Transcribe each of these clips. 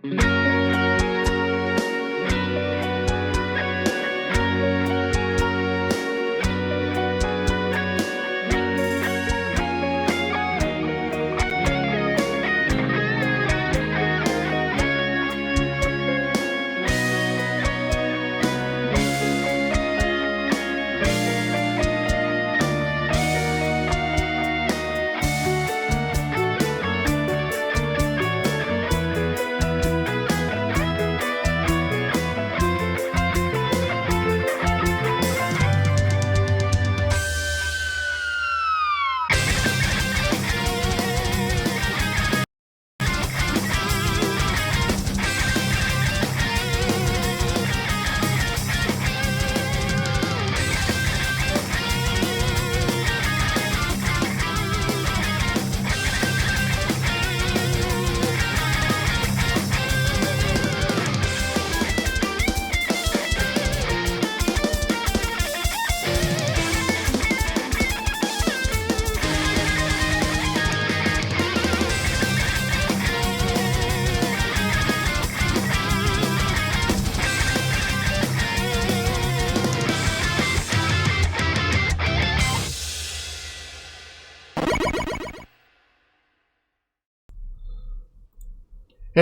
Hey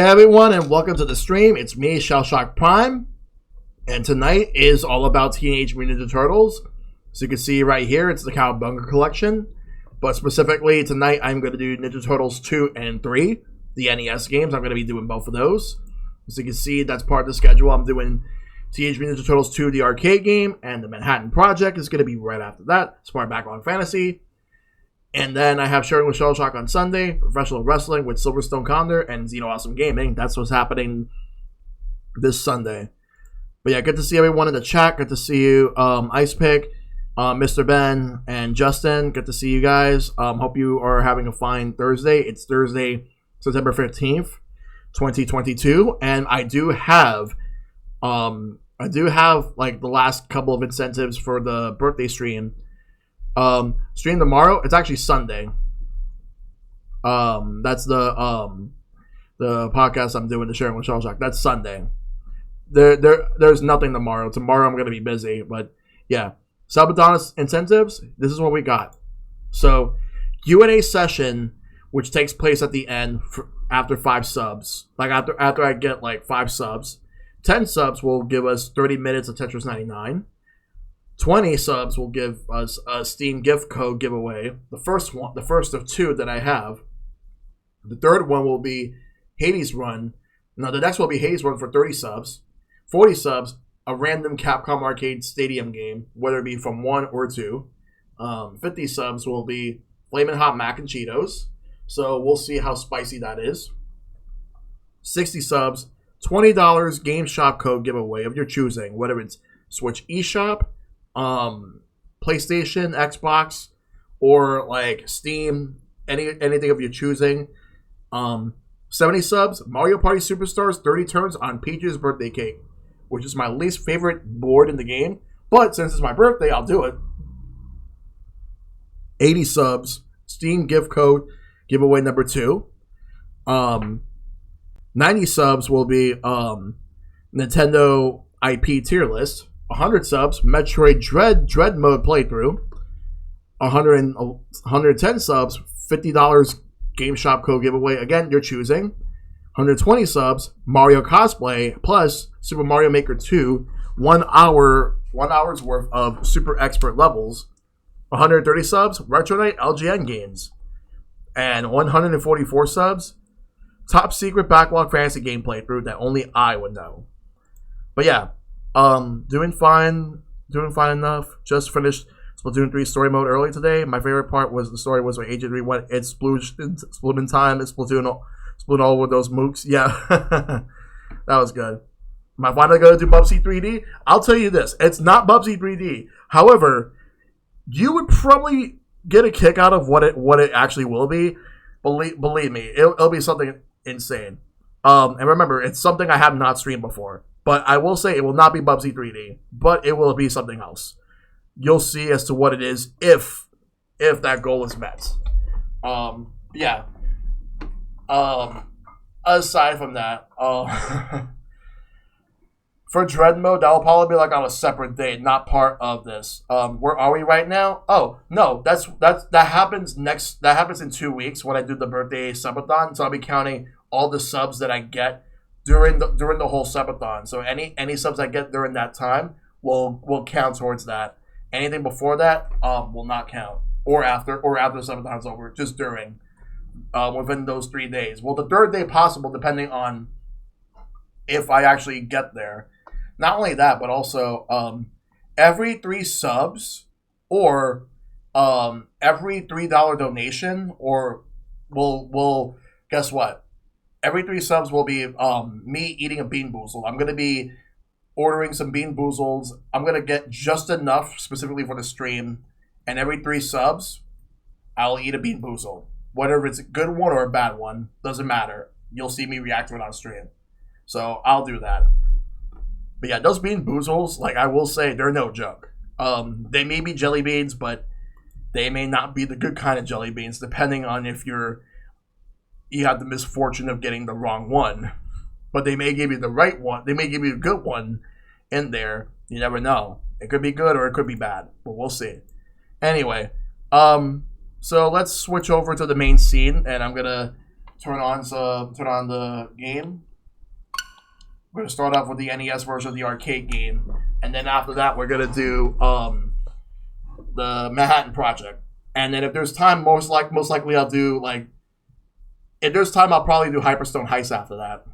everyone, and welcome to the stream. It's me, ShellshockPrime, and tonight is all about Teenage Mutant Ninja Turtles. So you can see right here, it's the Cowabunga collection. But specifically tonight, I'm going to do Ninja Turtles 2 and 3, the NES games. I'm going to be doing both of those. So you can see that's part of the schedule. I'm doing Teenage Mutant Ninja Turtles 2, the arcade game, and the Manhattan Project is going to be right after that. Smart Backlog Fantasy. And then I have Sharing with Shellshock on Sunday, Professional Wrestling with Silverstone Condor, and Xeno Awesome Gaming. That's what's happening this Sunday. But yeah, good to see everyone in the chat. Good to see you, Ice Pick, Mr. Ben, and Justin. Good to see you guys. Hope you are having a fine Thursday. It's Thursday, September 15th, 2022. And I do have like the last couple of incentives for the birthday stream. Stream tomorrow. It's actually Sunday. That's the podcast I'm doing, the Sharing with Shellshock. That's Sunday. There's nothing tomorrow. Tomorrow I'm gonna be busy, but yeah. Sabadonis incentives. This is what we got. So Q&A session, which takes place at the end after 5 subs. Like after I get like 5 subs, 10 subs will give us 30 minutes of Tetris 99. 20 subs will give us a Steam gift code giveaway. The first of 2 that I have. The third one will be Hades Run. Now the next will be Hades Run for 30 subs. 40 subs, a random Capcom Arcade Stadium game, whether it be from 1 or 2. 50 subs will be Flamin' Hot Mac and Cheetos. So we'll see how spicy that is. 60 subs, $20 Game Shop code giveaway of your choosing, whether it's Switch eShop, PlayStation, Xbox, or like Steam, anything of your choosing. 70 subs, Mario Party Superstars 30 turns on Peach's birthday cake, which is my least favorite board in the game, but since it's my birthday, I'll do it. 80 subs, Steam gift code giveaway number 2. 90 subs will be Nintendo IP tier list. 100 subs, Metroid Dread Mode playthrough. 110 subs, $50 Game Shop code giveaway. Again, you're choosing. 120 subs, Mario cosplay plus Super Mario Maker 2, 1 hour's worth of super expert levels. 130 subs, Retro Night LGN games. And 144 subs, Top Secret Backlog Fantasy game playthrough that only I would know. But yeah. Doing fine enough. Just finished Splatoon 3 story mode early today. My favorite part was the story was where Agent 3 went, it's Splatoon time, it's Splatoon all with those mooks. Yeah, that was good. Am I finally going to do Bubsy 3D? I'll tell you this, it's not Bubsy 3D. However, you would probably get a kick out of what it actually will be. Believe me, it'll be something insane. And remember, it's something I have not streamed before. But I will say it will not be Bubsy 3D, but it will be something else. You'll see as to what it is if that goal is met. Yeah. aside from that, for Dread Mode, that will probably be like on a separate date, not part of this. Where are we right now? Oh no, that happens next. That happens in 2 weeks when I do the birthday subathon. So I'll be counting all the subs that I get during the whole subathon. So any subs I get during that time will count towards that. Anything before that will not count, or after the subathon's over. Just during within those 3 days. Well, the third day possible, depending on if I actually get there. Not only that, but also every 3 subs or every $3 donation, or will guess what? Every 3 subs will be me eating a Bean Boozled. I'm gonna be ordering some Bean Boozleds. I'm gonna get just enough specifically for the stream, and every 3 subs, I'll eat a Bean Boozled. Whether it's a good one or a bad one, doesn't matter. You'll see me react to it on stream. So I'll do that. But yeah, those Bean Boozles, like I will say, they're no joke. They may be jelly beans, but they may not be the good kind of jelly beans, depending on if you have the misfortune of getting the wrong one. But they may give you the right one. They may give you a good one in there. You never know. It could be good or it could be bad, but we'll see. Anyway, so let's switch over to the main scene, and I'm gonna turn on the game. We're going to start off with the NES version of the arcade game, and then after that we're going to do the Manhattan Project. And then if there's time, most likely I'll do, like, if there's time, I'll probably do Hyperstone Heist after that.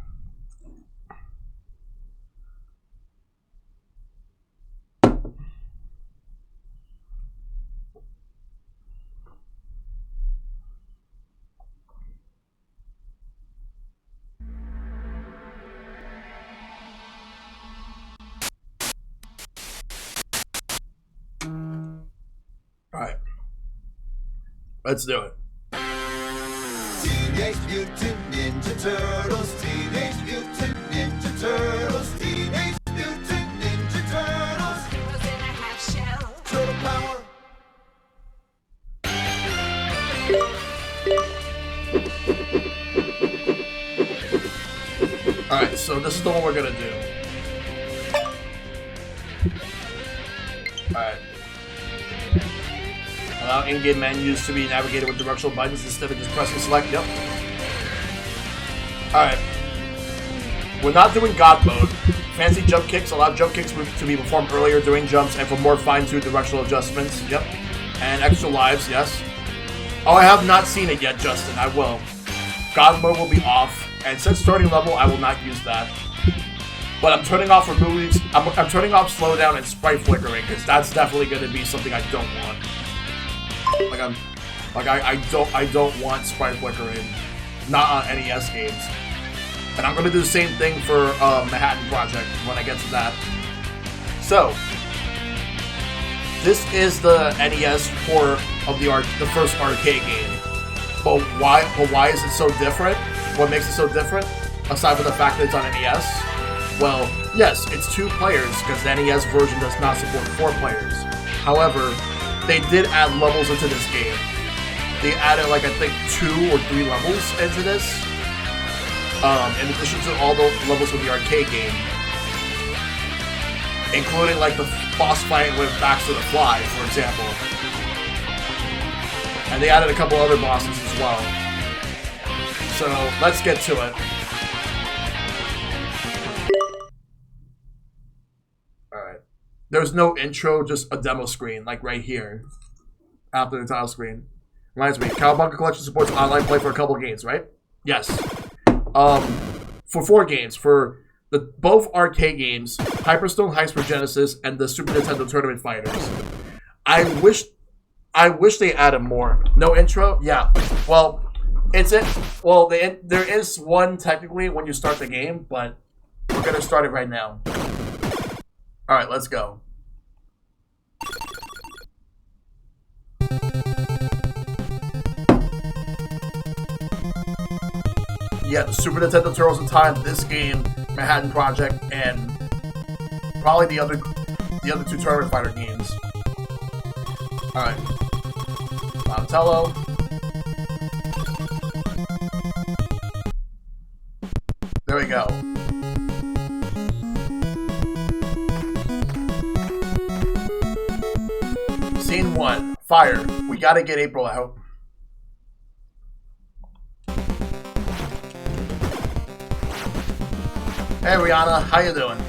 Alright. Let's do it. Teenage Mutant Ninja Turtles, Teenage Mutant Ninja Turtles, Teenage Mutant Ninja Turtles. Heroes in a half shell. Turtle power. Alright, so this is the one we're gonna do. Alright. Allow in-game menus to be navigated with directional buttons instead of just pressing select. Yep. Alright. We're not doing God mode. Fancy jump kicks. Allow jump kicks to be performed earlier during jumps and for more fine-tuned directional adjustments. Yep. And extra lives, yes. Oh, I have not seen it yet, Justin. I will. God mode will be off. And since starting level, I will not use that. But I'm turning off removes. I'm turning off slowdown and sprite flickering, because that's definitely going to be something I don't want. I don't want sprite flickering, not on NES games. And I'm gonna do the same thing for Manhattan Project when I get to that. So this is the NES port of the first arcade game. But why is it so different? What makes it so different? Aside from the fact that it's on NES? Well, yes, it's 2 players because the NES version does not support 4 players. However, they did add levels into this game. They added, like, I think 2 or 3 levels into this. In addition to all the levels of the arcade game. Including, like, the boss fight with Baxter the Fly, for example. And they added a couple other bosses as well. So, let's get to it. Alright. There's no intro, just a demo screen, like right here. After the title screen. Reminds me, Cowabunga Collection supports online play for a couple games, right? Yes. For 4 games. For both arcade games, Hyperstone Heist for Genesis and the Super Nintendo Tournament Fighters. I wish they added more. No intro? Yeah. Well, there is one technically when you start the game, but we're gonna start it right now. Alright, let's go. Yeah, the Super Nintendo Turtles in Time, this game, Manhattan Project, and probably the other 2 Tournament Fighter games. Alright. Donatello. There we go. Scene 1. Fire. We gotta get April out. Hey Rihanna, how you doing?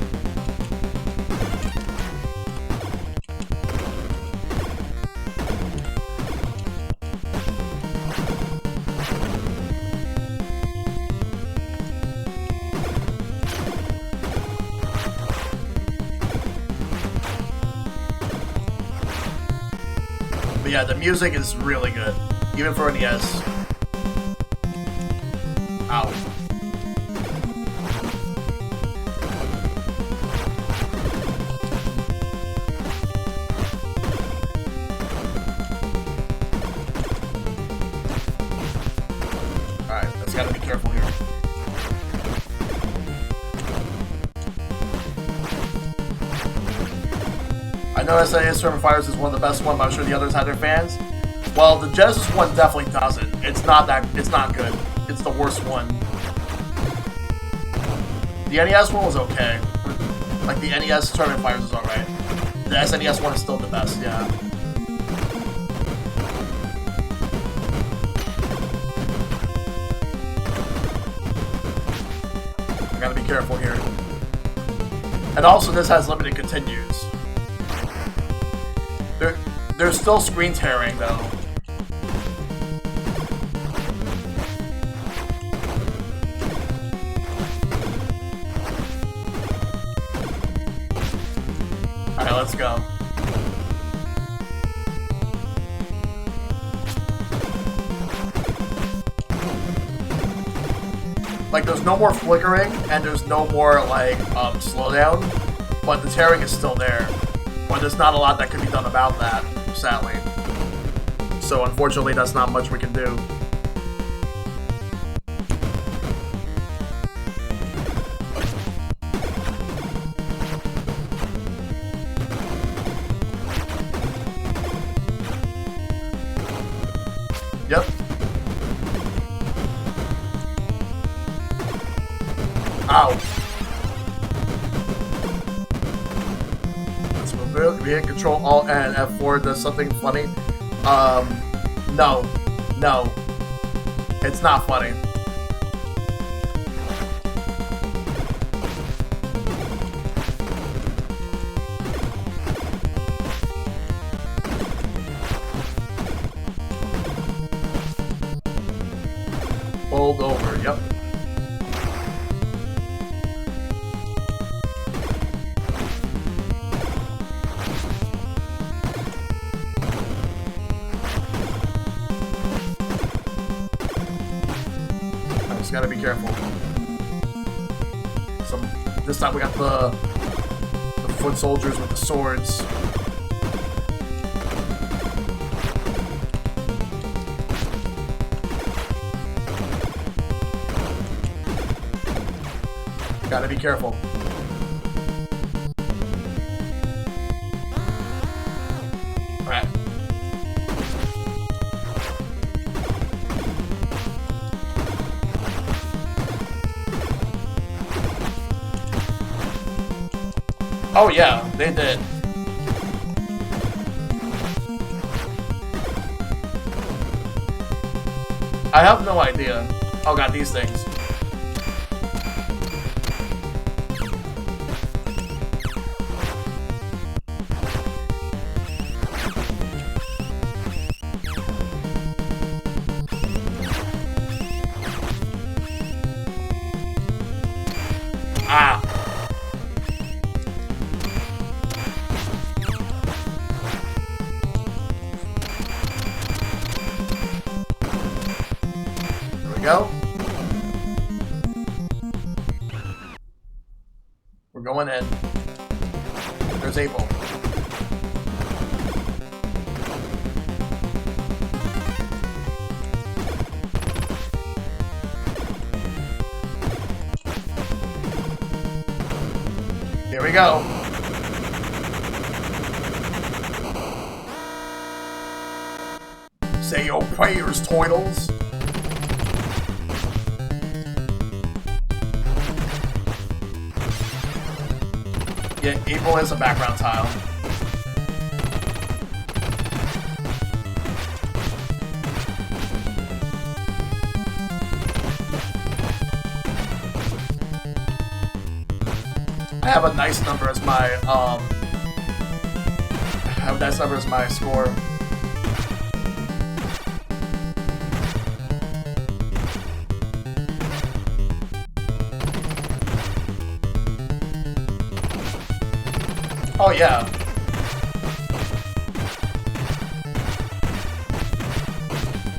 But yeah, the music is really good, even for NES. Ow. Alright, let's gotta be careful here. I know SNES Server Fires is one of the best ones, but I'm sure the others had their fans. Well, the Genesis one definitely doesn't. It's not good. It's the worst one. The NES one was okay. Like, the NES Tournament Fires is alright. The SNES one is still the best, yeah. I gotta be careful here. And also, this has limited continues. There's still screen tearing, though. Alright, let's go. Like, there's no more flickering, and there's no more, like, slowdown, but the tearing is still there. But there's not a lot that can be done about that, sadly. So, unfortunately, that's not much we can do. Yep. Ow. Let's move. We hit Control Alt and F4 does something funny. No. No. It's not funny. Fold over, yep. I just gotta be careful. This time we got the foot soldiers with the swords. Gotta be careful. Alright. Oh yeah, they did. I have no idea. Oh god, these things. Ah. There we go. We're going in. There's April. Here we go. Say your prayers, Toidles. Yeah, April is a background tile. I have a nice number as my score. Oh yeah.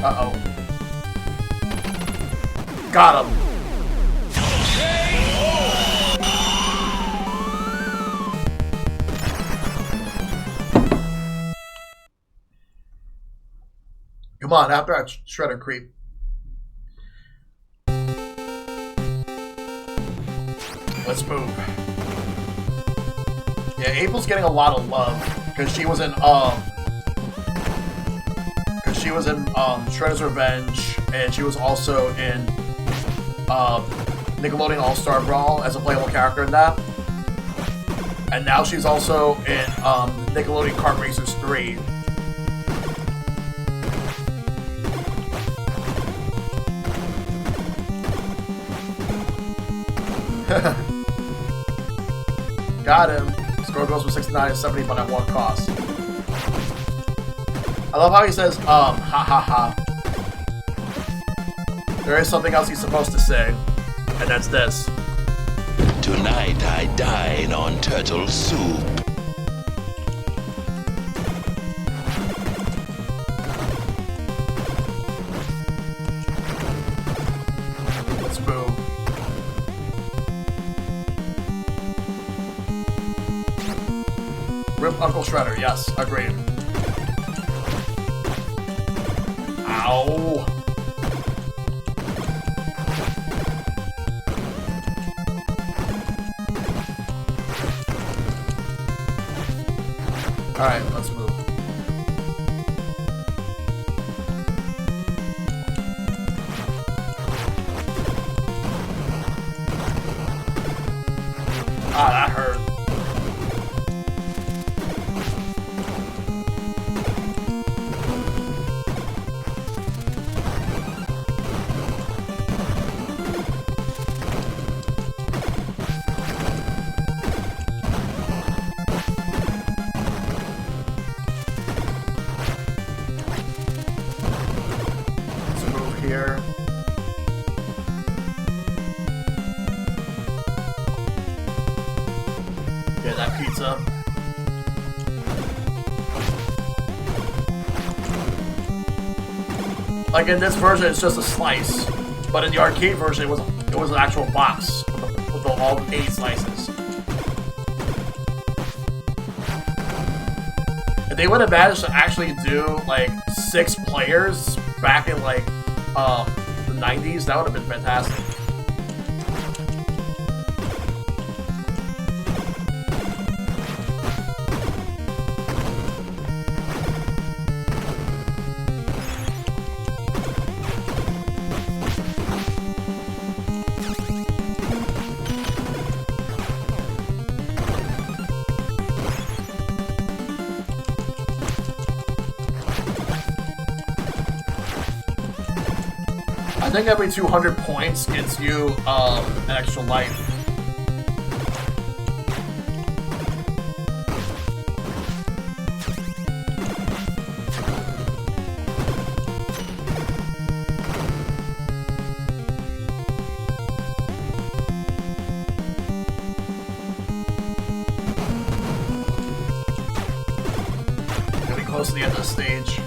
Uh-oh. Got him. Come on, after I shredder creep. Let's move. Yeah, April's getting a lot of love because she was in Shredder's Revenge, and she was also in Nickelodeon All-Star Brawl as a playable character in that. And now she's also in Nickelodeon Kart Racers 3. Got him. Score goes from 69 to 70, but at what cost? I love how he says, ha ha ha. There is something else he's supposed to say, and that's this. Tonight I dine on turtle soup. Let's move. Rip Uncle Shredder, yes, agreed. Ow. Alright, let's move. Ah, that hurt. Here. Get that pizza. Like in this version, it's just a slice, but in the arcade version, it was an actual box with all 8 slices. If they would have managed to actually do like 6 players back in like the 90s, that would have been fantastic. I think every 200 points gets you an extra life. Getting close to the end of the stage.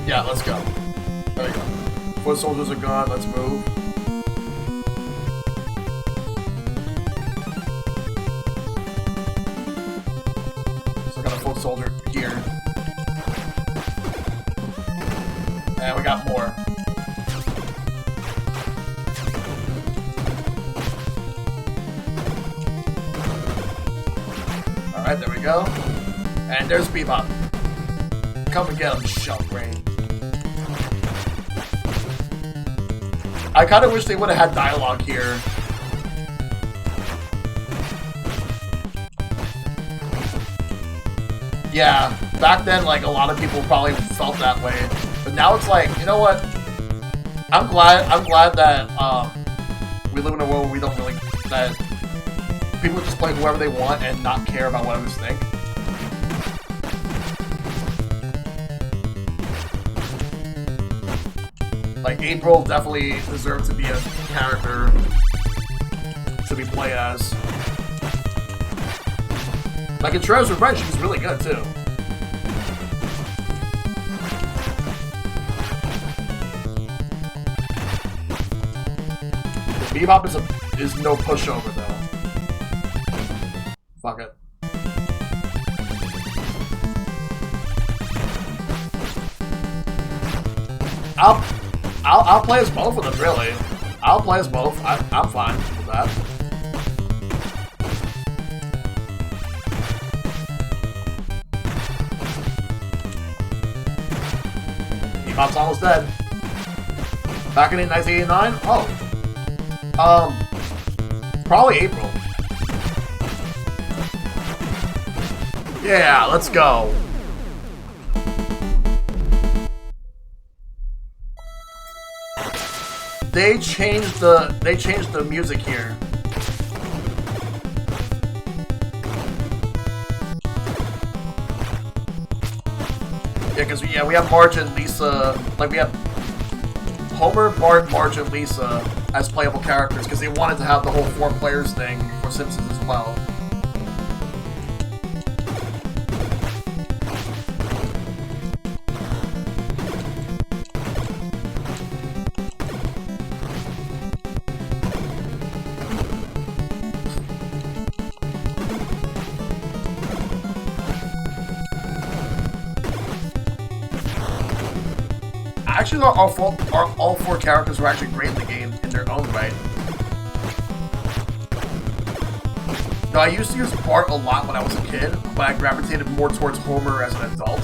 Yeah, let's go. There we go. Foot soldiers are gone, let's move. So I got a foot soldier here. And we got more. Alright, there we go. And there's Bebop. Come and get him, ShellshockPrime. I kind of wish they would have had dialogue here. Yeah, back then, like, a lot of people probably felt that way. But now it's like, you know what? I'm glad that, we live in a world where we don't really, that people just play whoever they want and not care about what others think. Like, April definitely deserved to be a character to be played as. Like, in Shredder's Revenge, she was really good, too. Bebop is no pushover, though. Fuck it. I'll play as both of them, really. I'll play as both. I'm fine with that. Bebop's almost dead. Back in 1989? Oh. Probably April. Yeah, let's go. They changed the music here. Yeah, because we have Marge and Lisa, like we have Homer, Bart, Marge, and Lisa as playable characters because they wanted to have the whole 4 players thing for Simpsons as well. Actually, all 4 characters were actually great in the game in their own right. Now, I used to use Bart a lot when I was a kid, but I gravitated more towards Homer as an adult.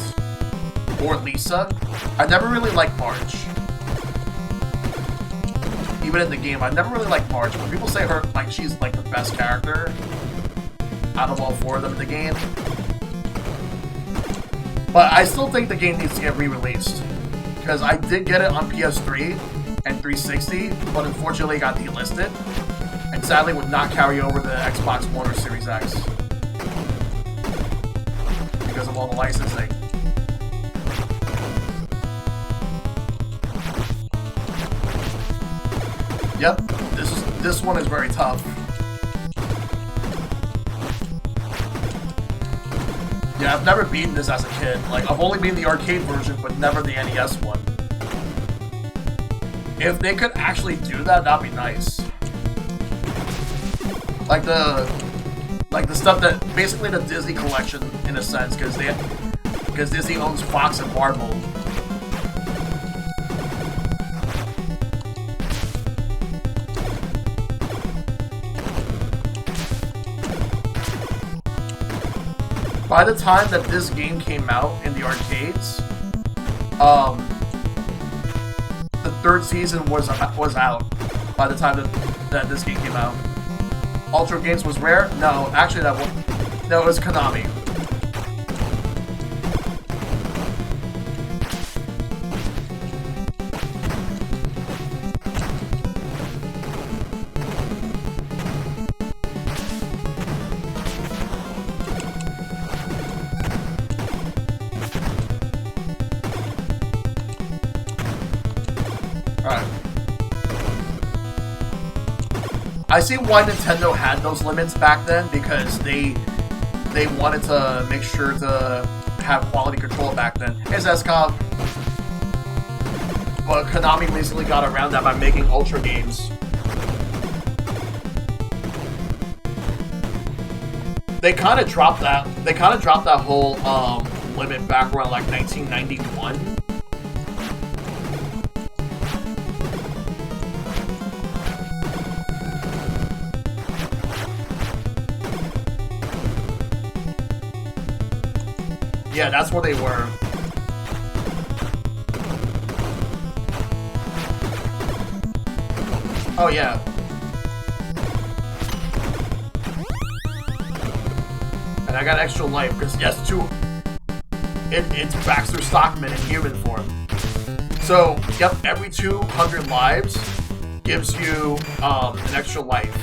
Or Lisa. I never really liked Marge. Even in the game, I never really liked Marge. When people say her, like, she's like the best character out of all 4 of them in the game. But I still think the game needs to get re-released. Because I did get it on PS3 and 360, but unfortunately it got delisted, and sadly would not carry over the Xbox One or Series X because of all the licensing. Yep, this one is very tough. Yeah, I've never beaten this as a kid. Like, I've only beaten the arcade version, but never the NES one. If they could actually do that, that'd be nice. Like the stuff that, basically the Disney collection, in a sense, because Disney owns Fox and Marvel. By the time that this game came out in the arcades, the 3rd season was out. By the time that this game came out, Ultra Games was Rare. No, actually it was Konami. I see why Nintendo had those limits back then, because they wanted to make sure to have quality control back then. It's SCOM. But Konami recently got around that by making Ultra games. They kind of dropped that. They kind of dropped that whole limit back around like 1991. Yeah, that's where they were. Oh, yeah. And I got extra life, because yes, it's Baxter Stockman in human form. So, yep, every 200 lives gives you an extra life.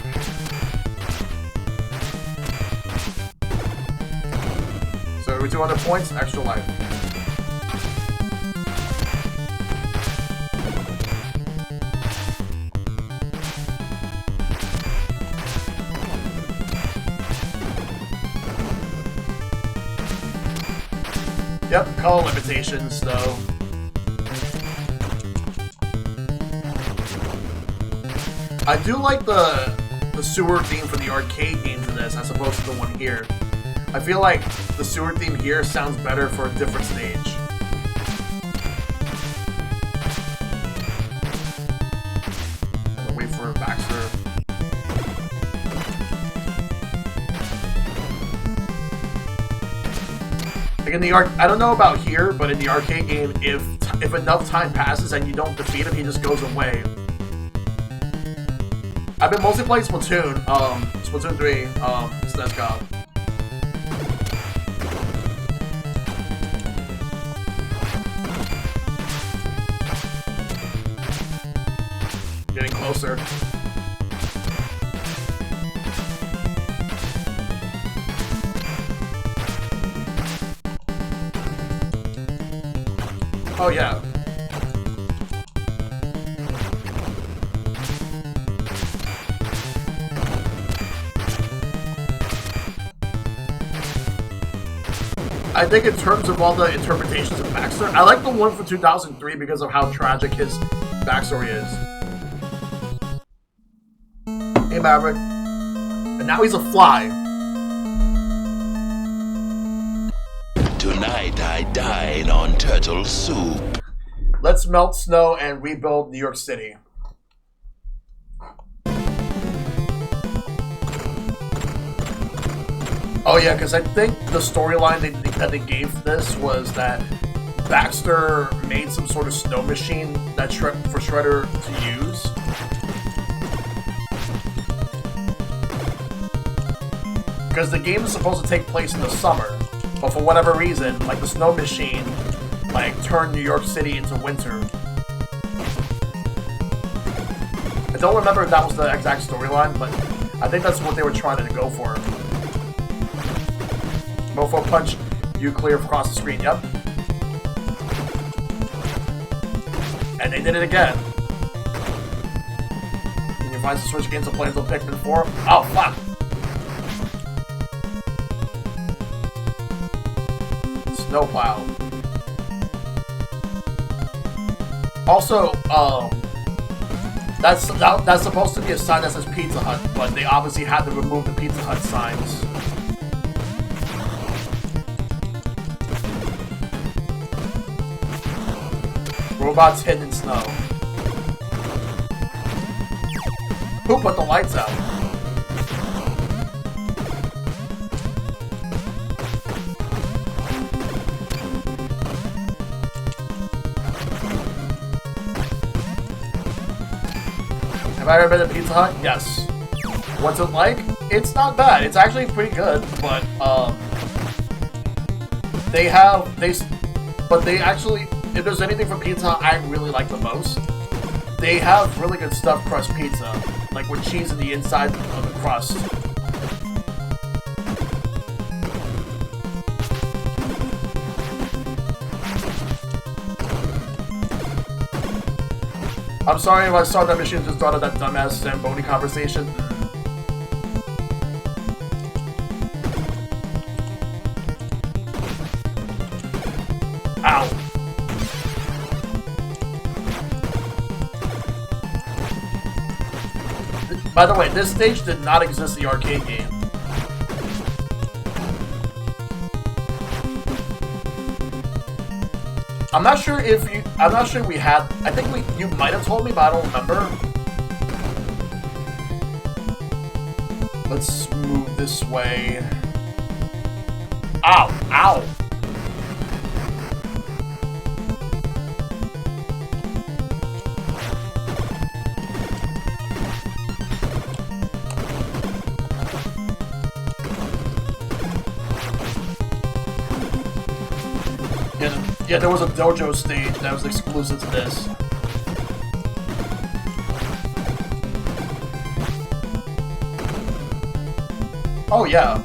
So every 200 points, extra life. Yep, color limitations though. I do like the sewer theme for the arcade games in this as opposed to the one here. I feel like the sewer theme here sounds better for a different stage. I'll wait for Baxter. Like in the I don't know about here, but in the arcade game, if enough time passes and you don't defeat him, he just goes away. I've been mostly playing Splatoon, Splatoon 3, SNES God. Getting closer. Oh yeah. I think in terms of all the interpretations of Baxter, I like the one from 2003 because of how tragic his backstory is. Hey Maverick. And now he's a fly. Tonight I dine on turtle soup. Let's melt snow and rebuild New York City. Oh yeah, because I think the storyline that they gave this was that Baxter made some sort of snow machine that for Shredder to use. Because the game is supposed to take place in the summer, but for whatever reason, like the snow machine, like turned New York City into winter. I don't remember if that was the exact storyline, but I think that's what they were trying to go for. Mofo punch, you clear across the screen, yep. And they did it again. Can you find the switch games to play until Pikmin 4? Oh, fuck! Snowplow. Also, that's supposed to be a sign that says Pizza Hut, but they obviously had to remove the Pizza Hut signs. Robots hidden in snow. Who put the lights out? Have I ever been to Pizza Hut? Yes. What's it like? It's not bad. It's actually pretty good, but they actually, if there's anything from Pizza Hut I really like the most, they have really good stuffed crust pizza, like with cheese in the inside of the crust. I'm sorry if I saw that machine just thought of that dumbass Zamboni conversation. Ow. By the way, this stage did not exist in the arcade game. I'm not sure if we had, I think you might have told me, but I don't remember. Let's move this way. Ow, ow. Yeah, there was a dojo stage that was exclusive to this. Oh yeah.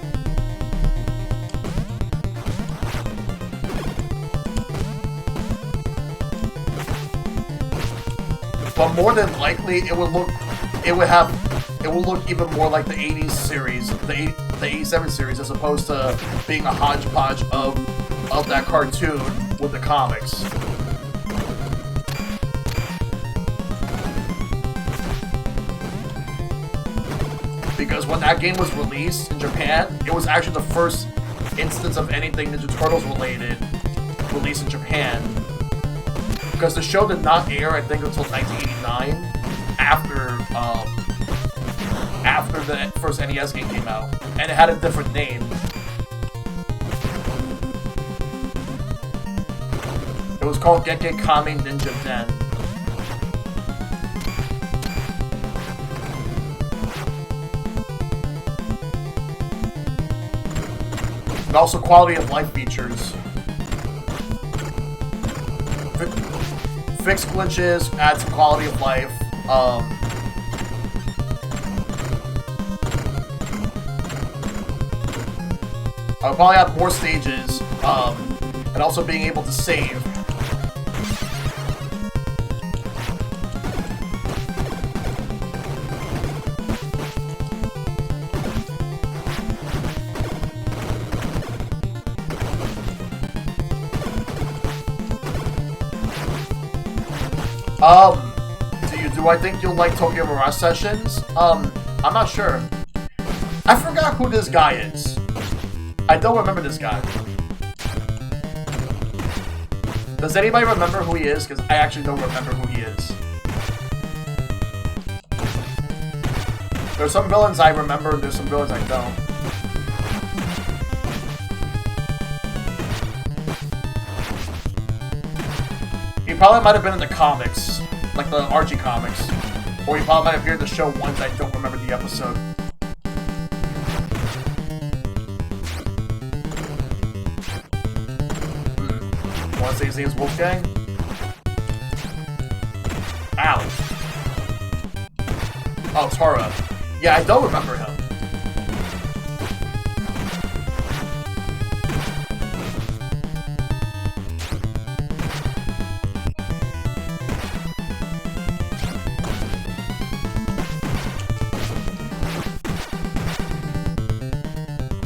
But more than likely, it would look even more like the 80s series, the 87 series, as opposed to being a hodgepodge of that cartoon with the comics. Because when that game was released in Japan, it was actually the first instance of anything Ninja Turtles related released in Japan. Because the show did not air, I think, until 1989, after the first NES game came out, and it had a different name. It was called Gekkei Kame Ninja Den. And also quality of life features. Fix glitches, add some quality of life. I'll probably have more stages, and also being able to save. Do I think you'll like Tokyo Mirage Sessions? I'm not sure. I forgot who this guy is. I don't remember this guy. Does anybody remember who he is? Because I actually don't remember who he is. There's some villains I remember, there's some villains I don't. He probably might have been in the comics. Like the Archie comics. Or he probably might appear in the show once, I don't remember the episode. Wanna say his name's Wolfgang? Ow. Oh, Tara. Yeah, I don't remember him.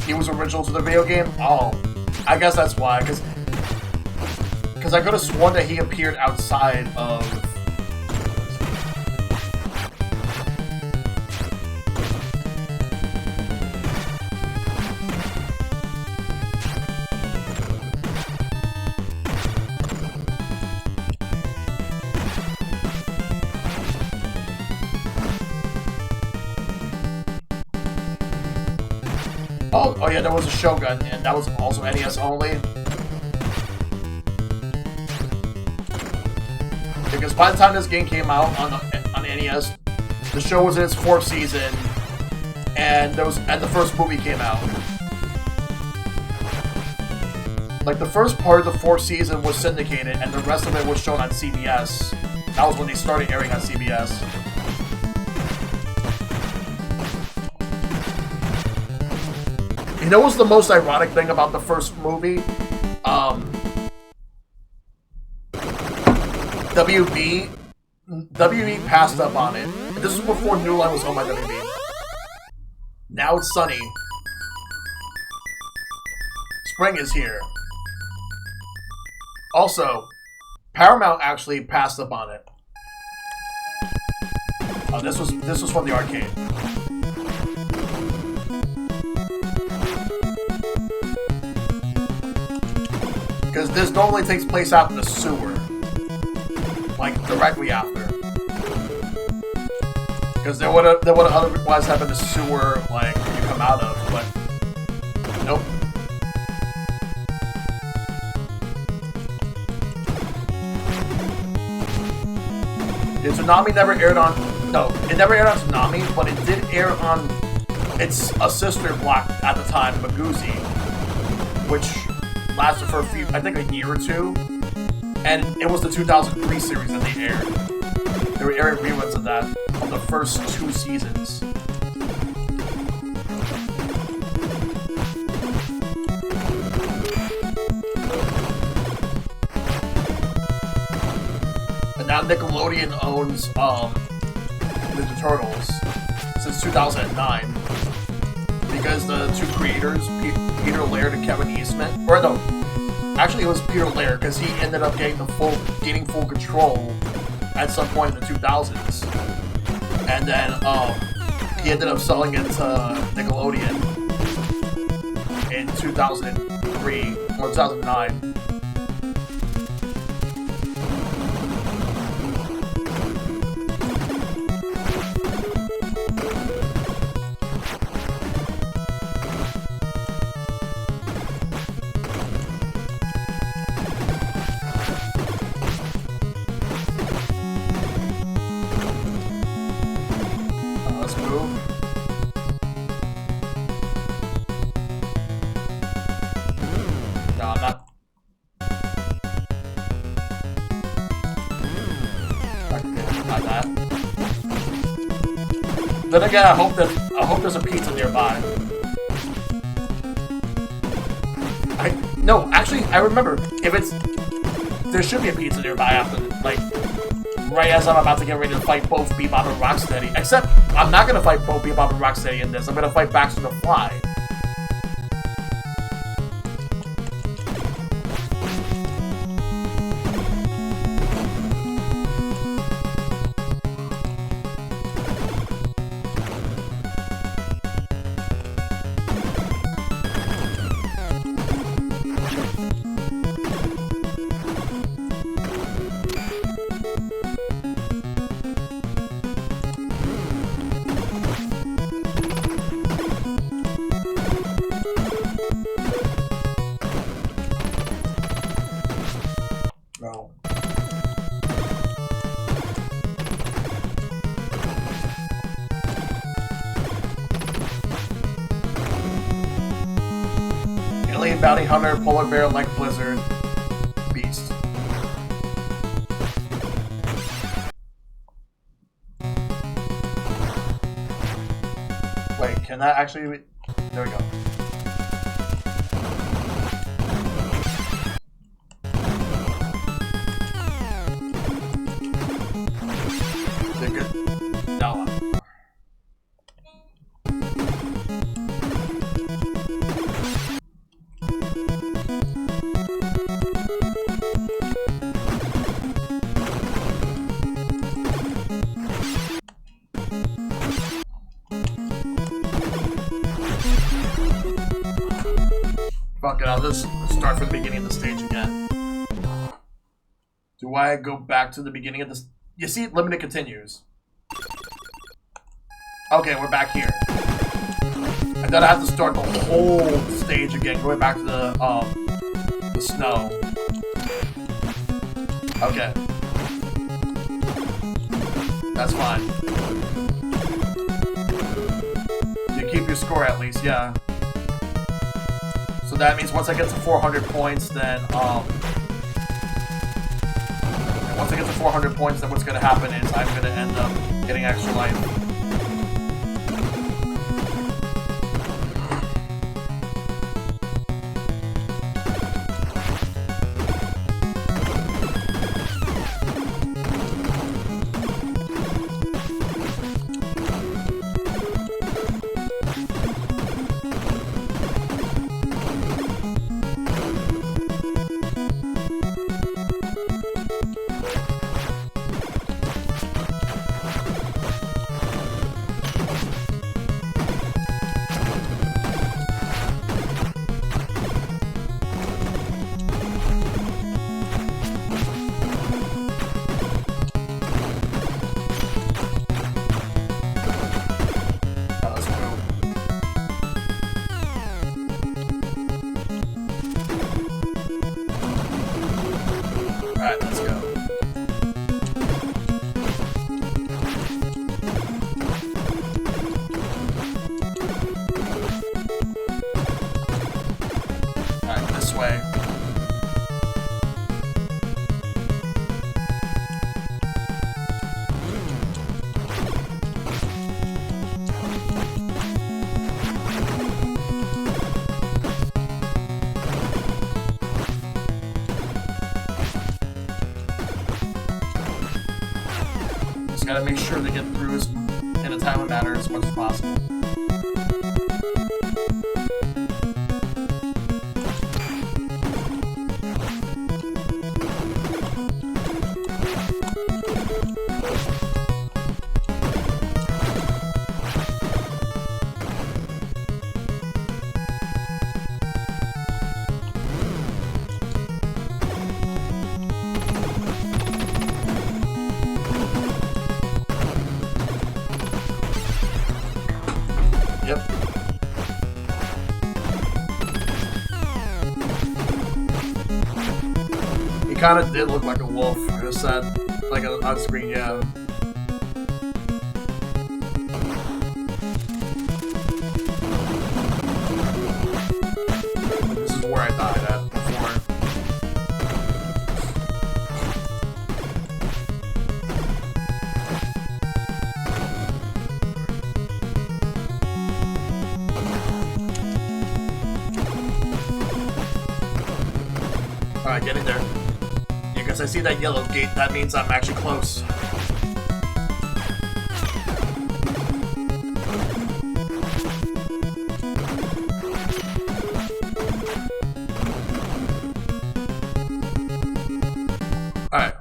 He was original to the video game? Oh, I guess that's why, because I could have sworn that he appeared outside of... Oh yeah, there was a Shogun, and that was also NES only. Because by the time this game came out on NES, the show was in its 4th season, and the first movie came out. Like, the first part of the 4th season was syndicated, and the rest of it was shown on CBS. That was when they started airing on CBS. You know what's the most ironic thing about the first movie? WB passed up on it. And this was before New Line was owned by WB. Now it's sunny. Spring is here. Also, Paramount actually passed up on it. This was from the arcade. Because this normally takes place out in the sewer. Like, directly after. Because there would otherwise have been a sewer, like, you come out of, but... Nope. Yeah, Tsunami never aired on... No, it never aired on Tsunami, but it did air on its a sister block at the time, Maguzi. Which lasted for I think a year or two, and it was the 2003 series that they aired. They were airing reruns of that of the first 2 seasons. And now Nickelodeon owns Ninja Turtles since 2009 because the 2 creators, Peter Laird and Kevin Eastman, or no, actually it was Peter Laird because he ended up gaining full control at some point in the 2000s, and then he ended up selling it to Nickelodeon in 2003 or 2009. Then again, I hope there's a pizza nearby. No, actually, I remember there should be a pizza nearby after, like, right as I'm about to get ready to fight both Bebop and Rocksteady. Except, I'm not gonna fight both Bebop and Rocksteady in this. I'm gonna fight Baxter the Fly. Bounty Hunter, Polar Bear, like Blizzard, Beast. Wait, can that actually... There we go. Is it good? No. Fuck it, I'll just start from the beginning of the stage again. Do I go back to the beginning of this? You see, limited continues. Okay, we're back here. And then I have to start the whole stage again, going back to the snow. Okay. That's fine. You keep your score at least, yeah. So that means once I get to 400 points, then, once I get to 400 points, then what's gonna happen is I'm gonna end up getting extra life. gotta make sure they get through in a timely manner as much as possible. Yep. He kind of did look like a wolf. I just said, like on screen, yeah. This is where I died at before. Alright, get in there. Yeah, because I see that yellow gate, that means I'm actually close. Alright.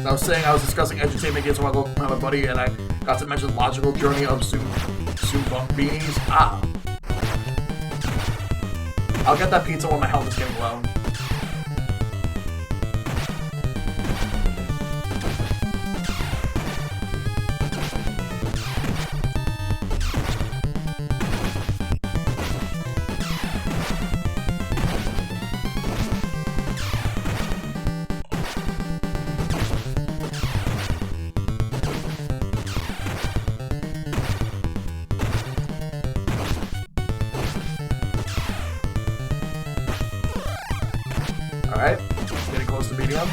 So I was saying I was discussing entertainment games with my buddy, and I got to mention Logical Journey of Beanies. Ah. I'll get that pizza when my health is getting low. Alright, getting close to medium.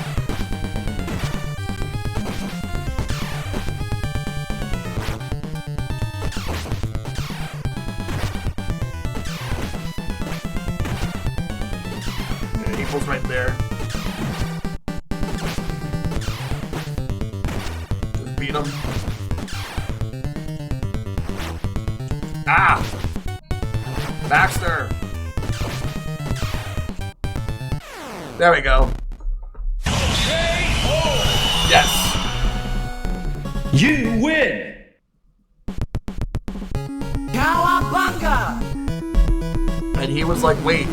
Yeah, equals right there. Just beat him. Ah! Baxter! There we go. Yes. You win. Cowabunga! And he was like, wait,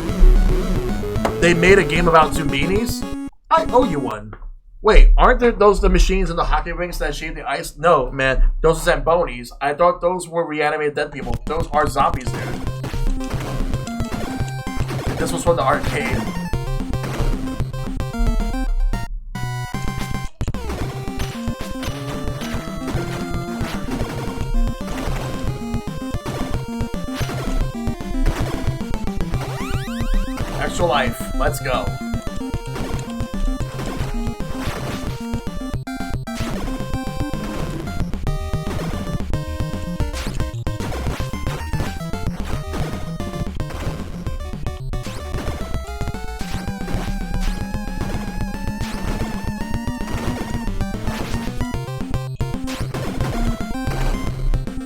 they made a game about Zumbinis? I owe you one. Wait, aren't there those the machines in the hockey rinks that shave the ice? No, man, those are Zambonis. I thought those were reanimated dead people. Those are zombies, dude. This was from the arcade. Extra life. Let's go.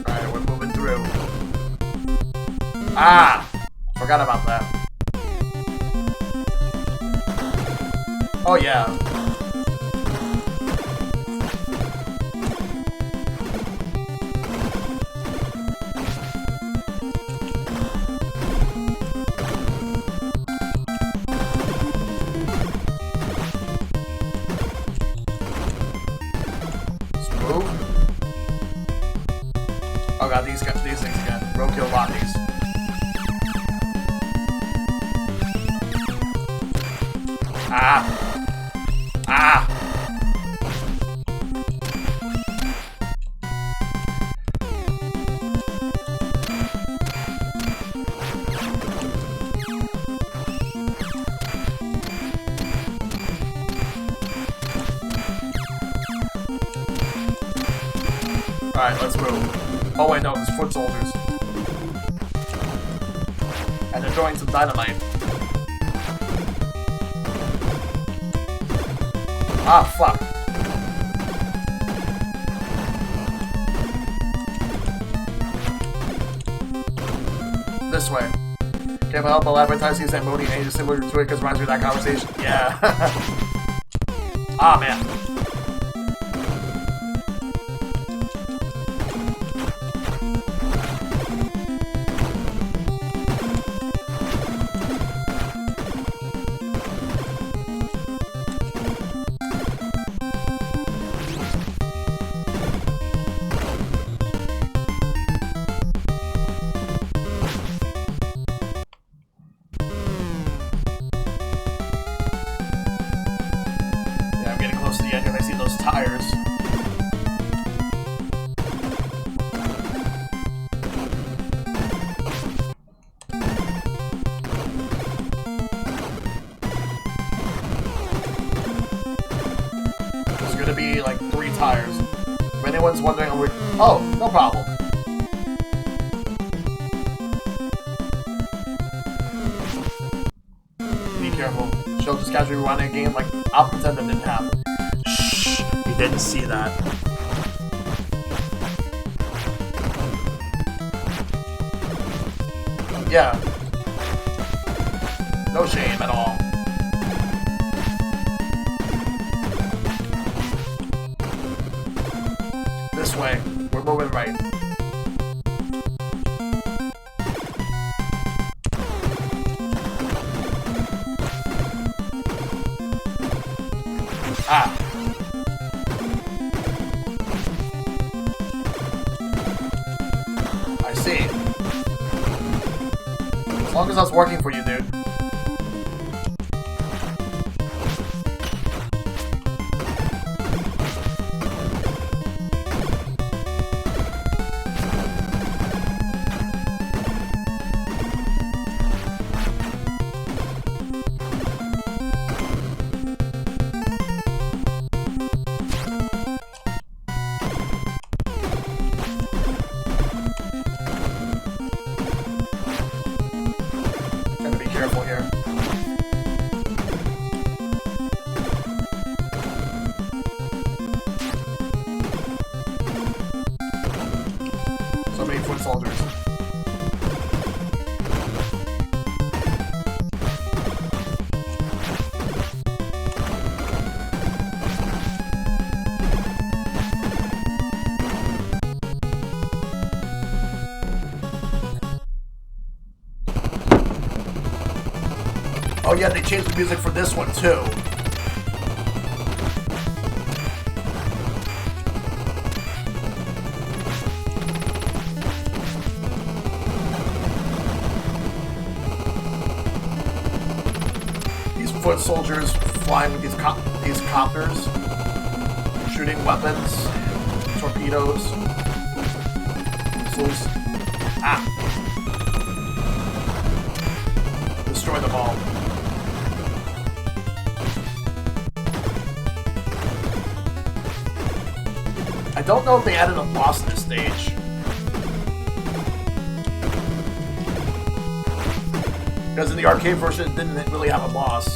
Alright, we're moving through. Ah! Forgot about that. Oh yeah. Smooth. Oh god, these things again. Roadkill bodies. Ah. Ah! Alright, let's move. Oh wait, no, it's foot soldiers. And they're throwing some dynamite. Ah, fuck. this way. Can't help but advertising that Modi age is similar to it because it reminds me of that conversation. Yeah. Ah, man. Wondering, oh, no problem. Be careful. She'll just casually rewinding a game like I'll pretend that didn't happen. Shh, you didn't see that. Yeah. No shame at all. This way. We're moving right. Ah. I see. As long as that's working for you, dude. Oh yeah, they changed the music for this one too. These foot soldiers flying with these copters, shooting weapons, torpedoes, missiles. Ah! Destroy them all. I don't know if they added a boss in this stage. Because in the arcade version, it didn't really have a boss.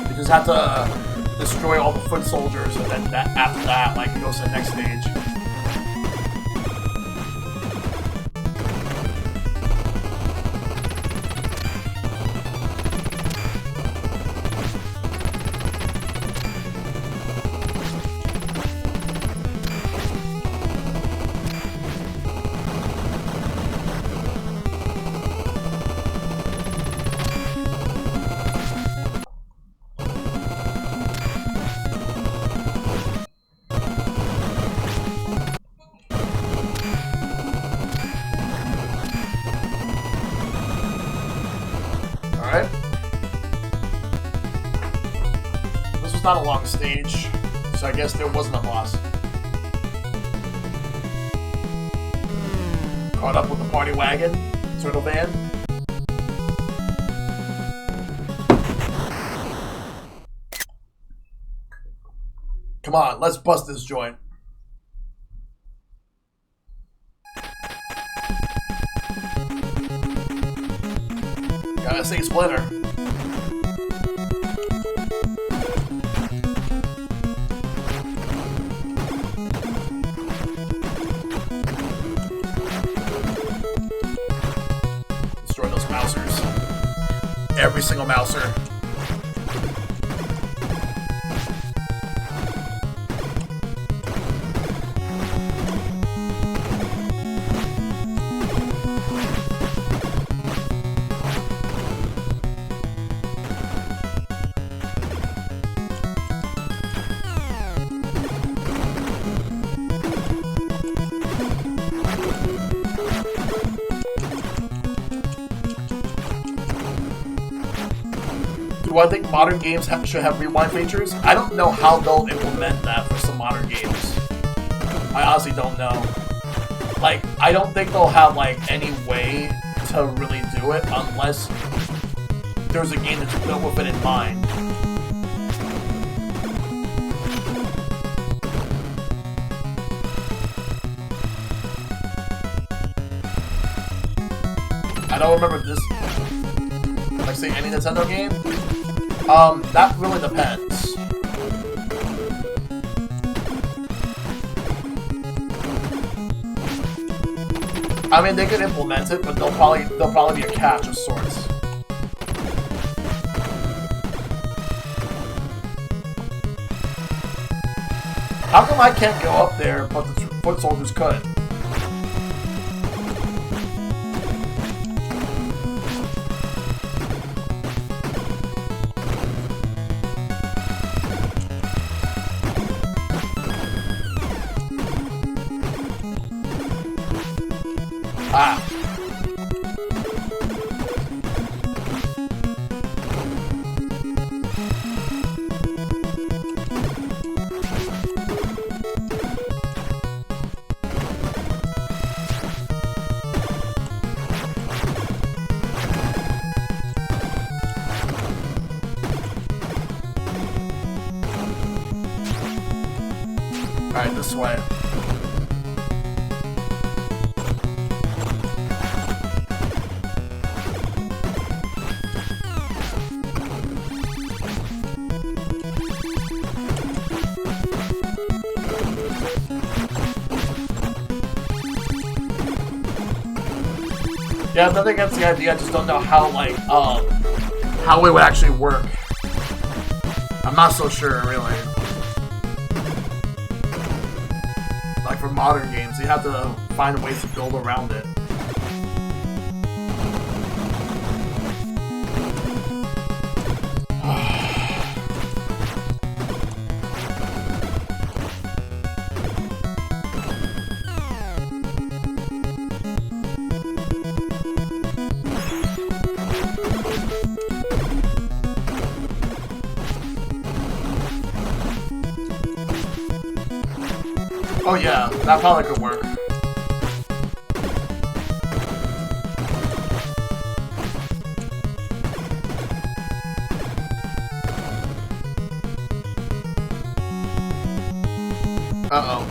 You just have to destroy all the foot soldiers, and then after that, like, it goes to the next stage. Not a long stage, so I guess there wasn't a boss. Caught up with the party wagon, turtle van. Come on, let's bust this joint. Gotta say Splinter. single mouser. Do I think modern games should have rewind features? I don't know how they'll implement that for some modern games. I honestly don't know. Like, I don't think they'll have, like, any way to really do it unless there's a game that's built with it in mind. I don't remember this. Like, say, any Nintendo game? That really depends. I mean, they could implement it, but there'll probably be a catch of sorts. How come I can't go up there, but the foot soldiers could? Ah. Alright, this way. Yeah, nothing against the idea, I just don't know how, like, how it would actually work. I'm not so sure, really. Like, for modern games, you have to find ways to build around it. Oh yeah, that probably could work. Uh-oh.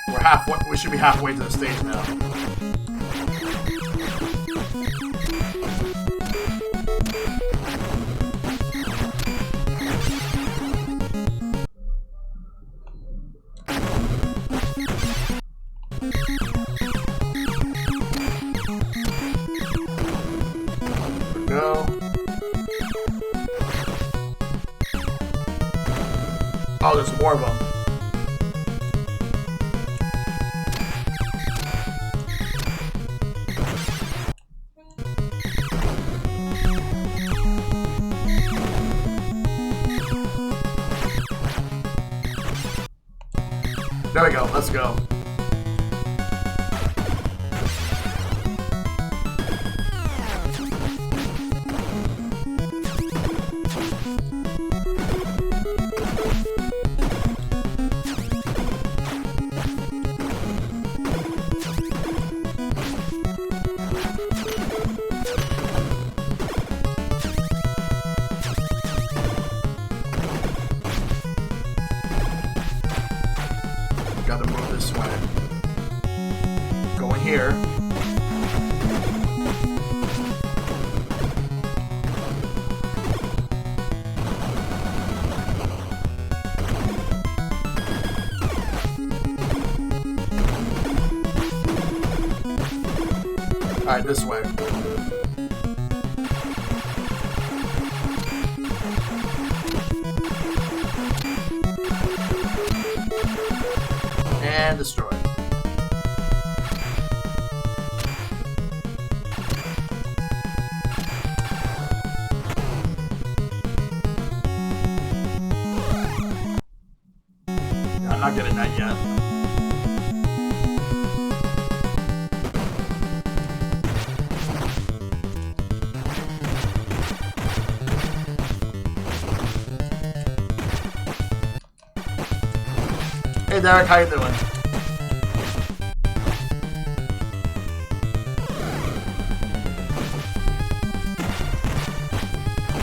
We're halfway, we should be halfway to the stage now. Go. Oh, there's more of them. There we go, let's go. Gotta move this way. Alright, this way. And destroy. Yeah, I'm not getting that yet. Hey Derek, how you doing?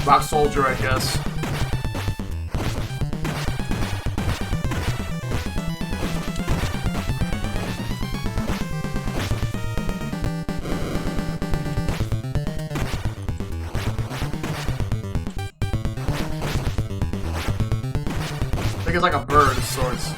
Rock Soldier, I guess. I think it's like a bird of sorts.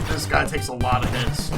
This guy takes a lot of hits.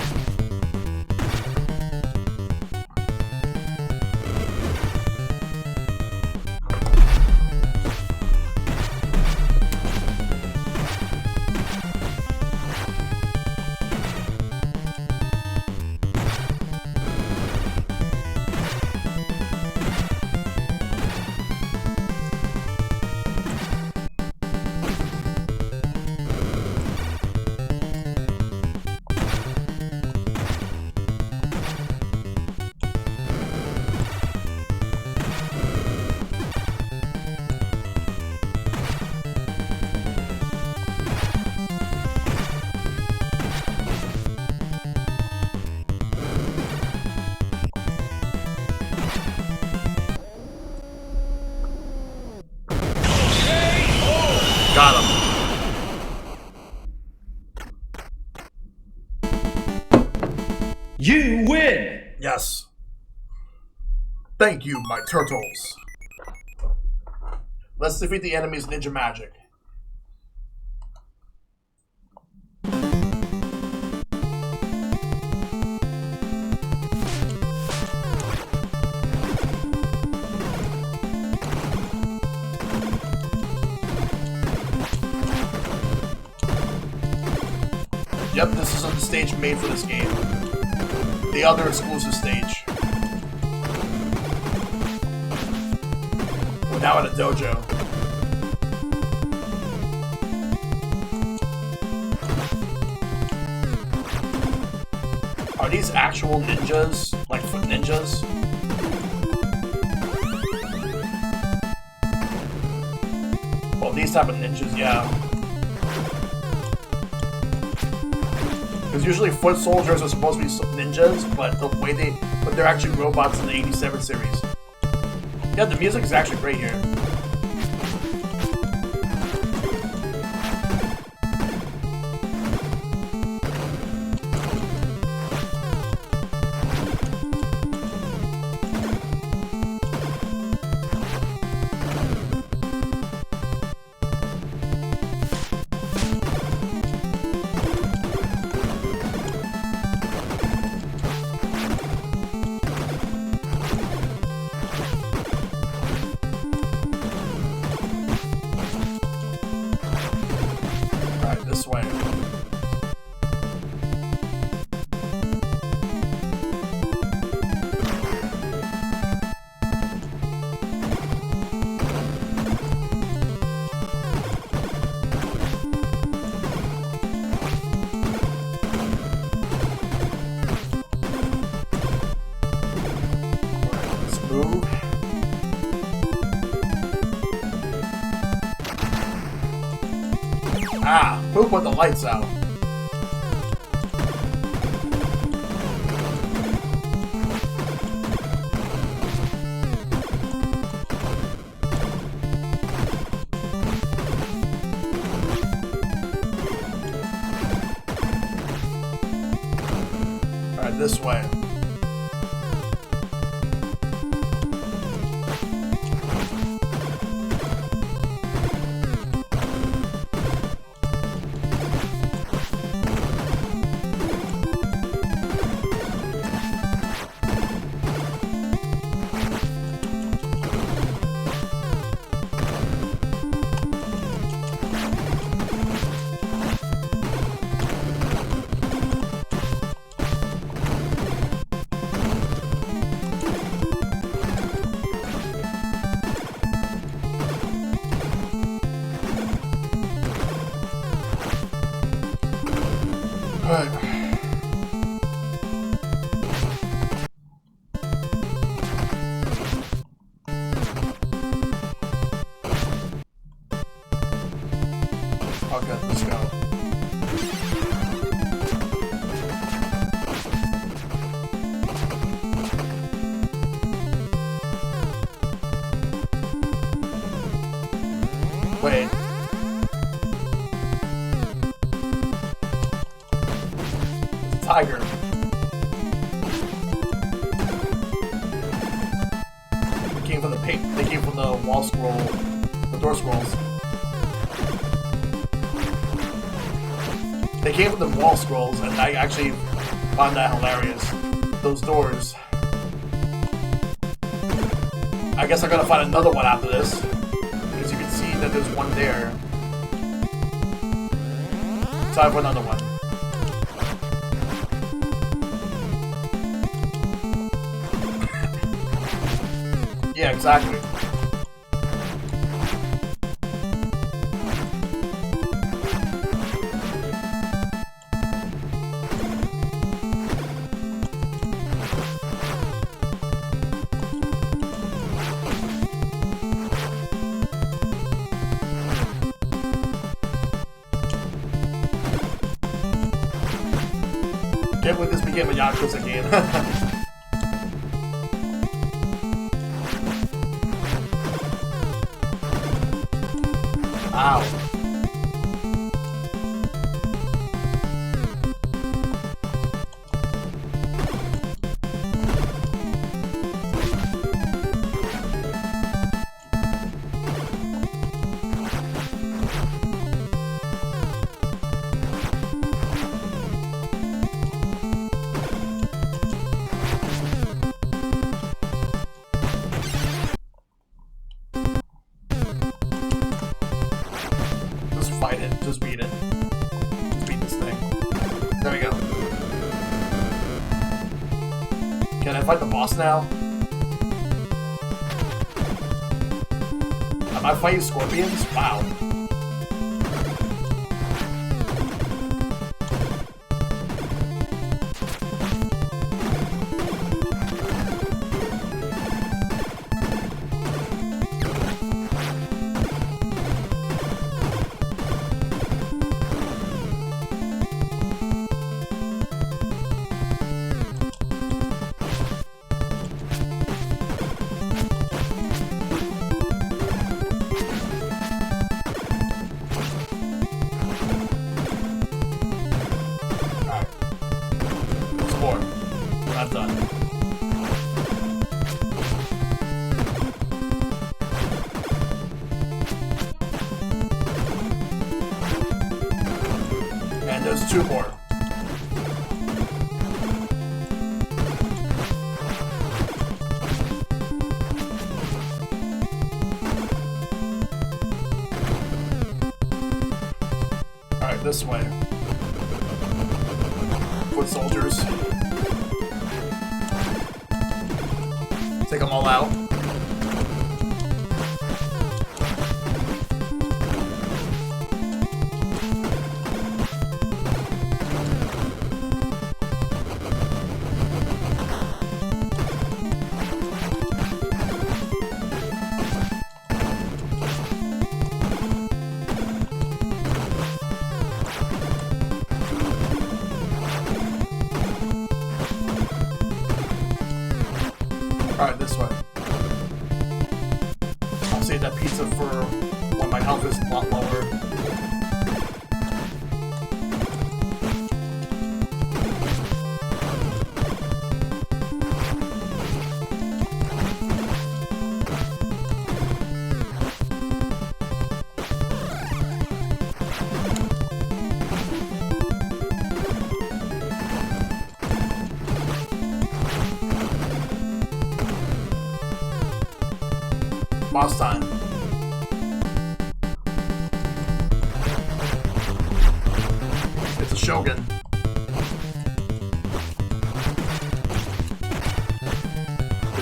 Got him. You win! Yes. Thank you, my turtles. Let's defeat the enemy's ninja magic. Yep, this is the stage made for this game. The other exclusive stage. We're now at a dojo. Are these actual ninjas? Like foot ninjas? Well, these type of ninjas, yeah. Because usually foot soldiers are supposed to be ninjas, but they're actually robots in the 87 series. Yeah, the music is actually great here. This way. Let's move. Ah, who put the lights out? Alright, this way. Okay, let's go. Wait. Tiger. They came from the paint. They came from the wall scroll, the door scrolls. They came from the wall scrolls, and I actually found that hilarious. Those doors. I guess I gotta find another one after this, because you can see that there's one there. Time for another one. Yeah, exactly. Can't believe this became a Yakuza game. Ow. Fight it. Just beat it. Just beat this thing. There we go. Can I fight the boss now? Am I fighting scorpions? Wow. Not done. And there's two more. Alright, this way. Foot soldiers. Take them all out. Alright, this way. I'll save that pizza for when my health is a lot lower. boss time. It's a Shogun.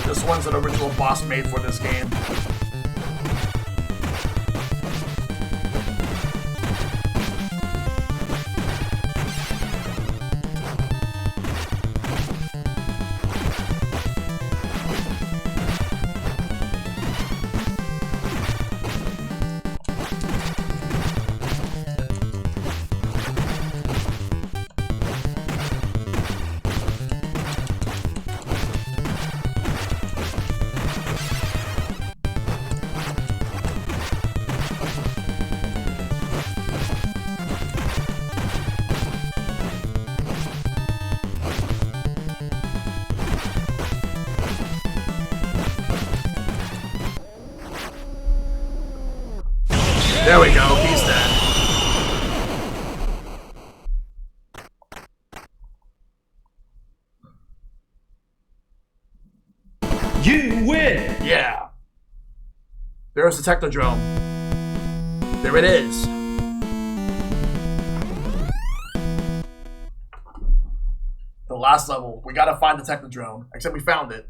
This one's an original boss made for this game. There we go, he's dead. You win! Yeah. There's the Technodrome. There it is. The last level. We gotta find the Technodrome. Except we found it.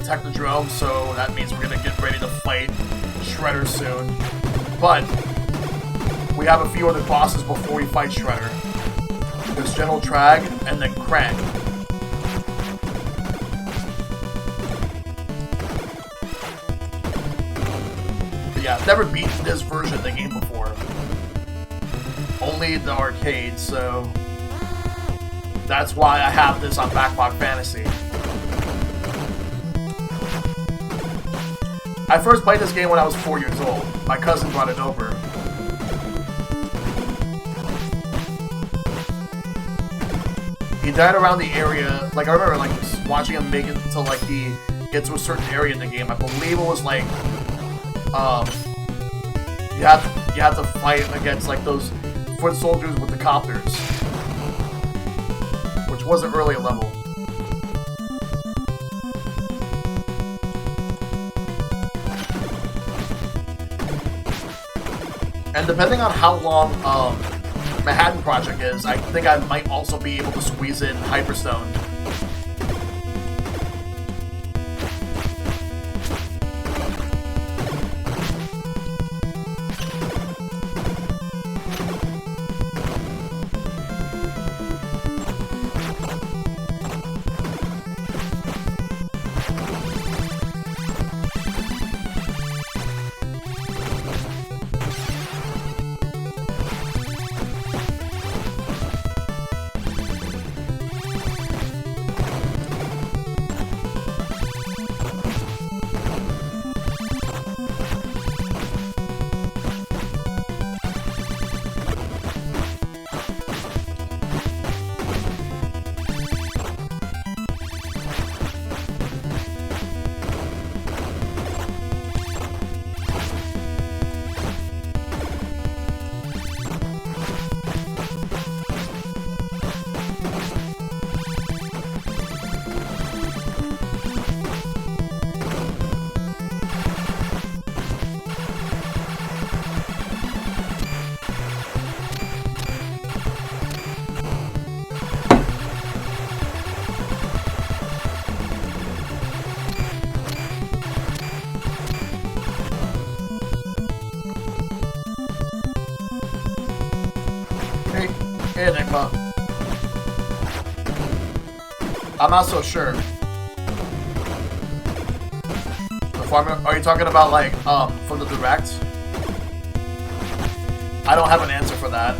Technodrome, so that means we're gonna get ready to fight Shredder soon. But we have a few other bosses before we fight Shredder. There's General Trag and then Krang. But yeah, I've never beaten this version of the game before. Only the arcade, so that's why I have this on Backlog Fantasy. I first played this game when I was 4 years old. My cousin brought it over. He died around the area, like I remember like watching him make it to like he gets to a certain area in the game. I believe it was like you have to fight against like those foot soldiers with the copters. Which was an earlier level. And depending on how long Manhattan Project is, I think I might also be able to squeeze in Hyperstone. Hey, Enigma. I'm not so sure. The farmer, are you talking about like from the direct? I don't have an answer for that.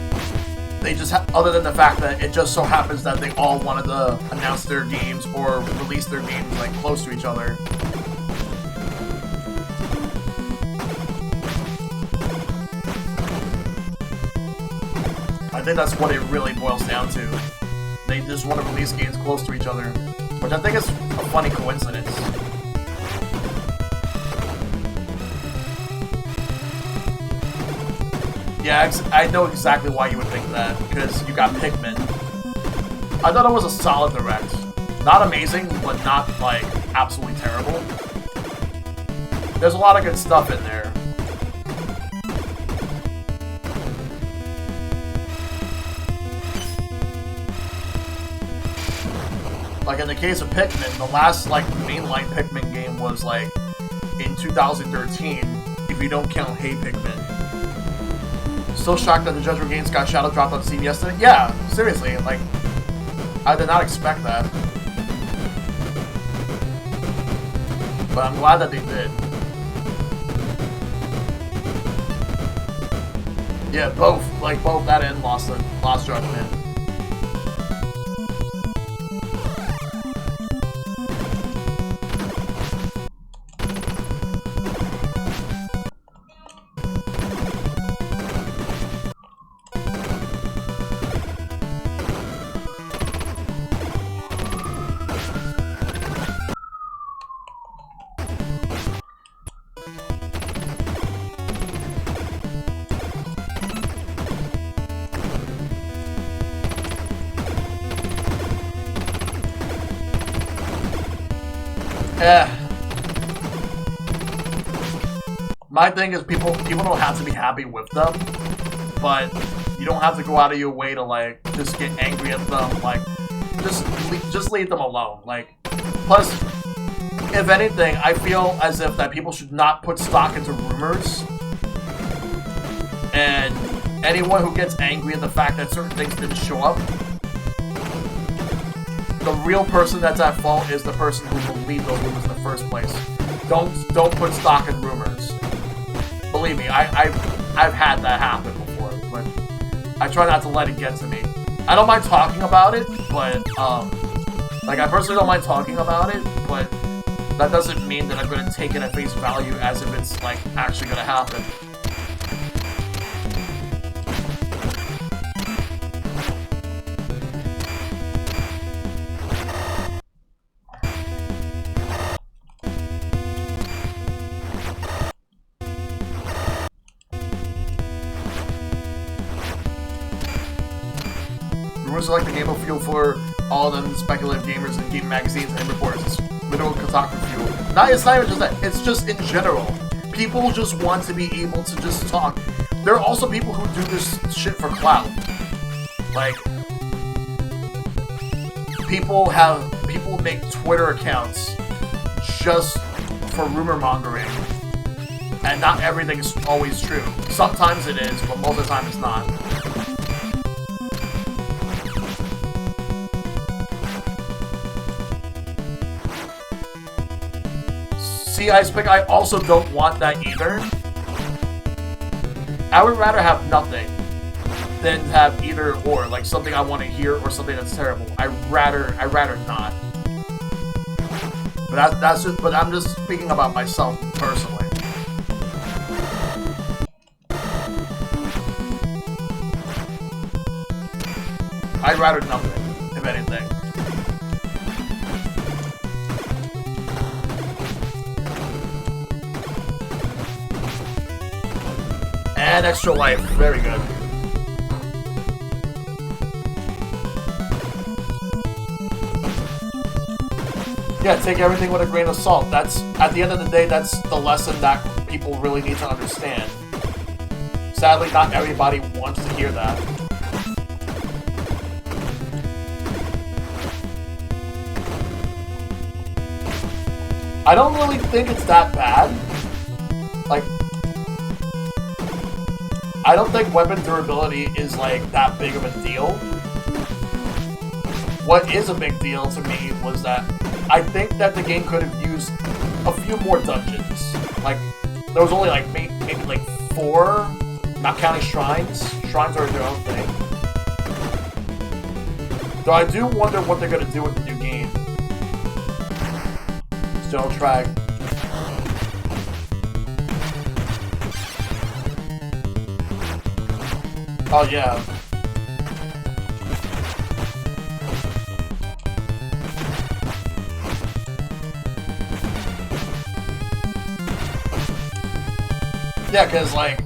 they just other than the fact that it just so happens that they all wanted to announce their games or release their games like close to each other. I think that's what it really boils down to. They just want to release games close to each other, which I think is a funny coincidence. Yeah, I know exactly why you would think that, because you got Pikmin. I thought it was a solid direct. Not amazing, but not, like, absolutely terrible. There's a lot of good stuff in there. Like, in the case of Pikmin, the last, like, mainline Pikmin game was, like, in 2013, if you don't count Hey Pikmin. Still shocked that the Judgment Games got shadow dropped on Steam yesterday? Yeah, seriously, like, I did not expect that. But I'm glad that they did. Yeah, both that and Lost Judgment. My thing is people don't have to be happy with them, but you don't have to go out of your way to like just get angry at them. Like just leave them alone. Like, plus, if anything, I feel as if that people should not put stock into rumors. And anyone who gets angry at the fact that certain things didn't show up, the real person that's at fault is the person who believed those rumors in the first place. Don't put stock in rumors. Believe me, I've had that happen before, but I try not to let it get to me. I don't mind talking about it, but like I personally don't mind talking about it, but that doesn't mean that I'm gonna take it at face value as if it's like actually gonna happen. Rumors are like the game of fuel for all of them speculative gamers and game magazines and reporters. It's literal Kotaku fuel. It's not even just that. It's just in general. People just want to be able to just talk. There are also people who do this shit for clout. Like, people make Twitter accounts just for rumor mongering. And not everything is always true. Sometimes it is, but most of the time it's not. See, Icepick, I also don't want that either. I would rather have nothing than have either or, like something I want to hear or something that's terrible. I'd rather not. But I'm just speaking about myself personally. I'd rather nothing, if anything. And extra life, very good. Yeah, take everything with a grain of salt. That's, at the end of the day, that's the lesson that people really need to understand. Sadly, not everybody wants to hear that. I don't really think it's that bad. Like, I don't think weapon durability is, like, that big of a deal. What is a big deal to me was that I think that the game could have used a few more dungeons. Like, there was only, like, maybe like 4, not counting shrines. Shrines are their own thing. Though I do wonder what they're gonna do with the new game. Still track. Oh yeah. Yeah, because, like,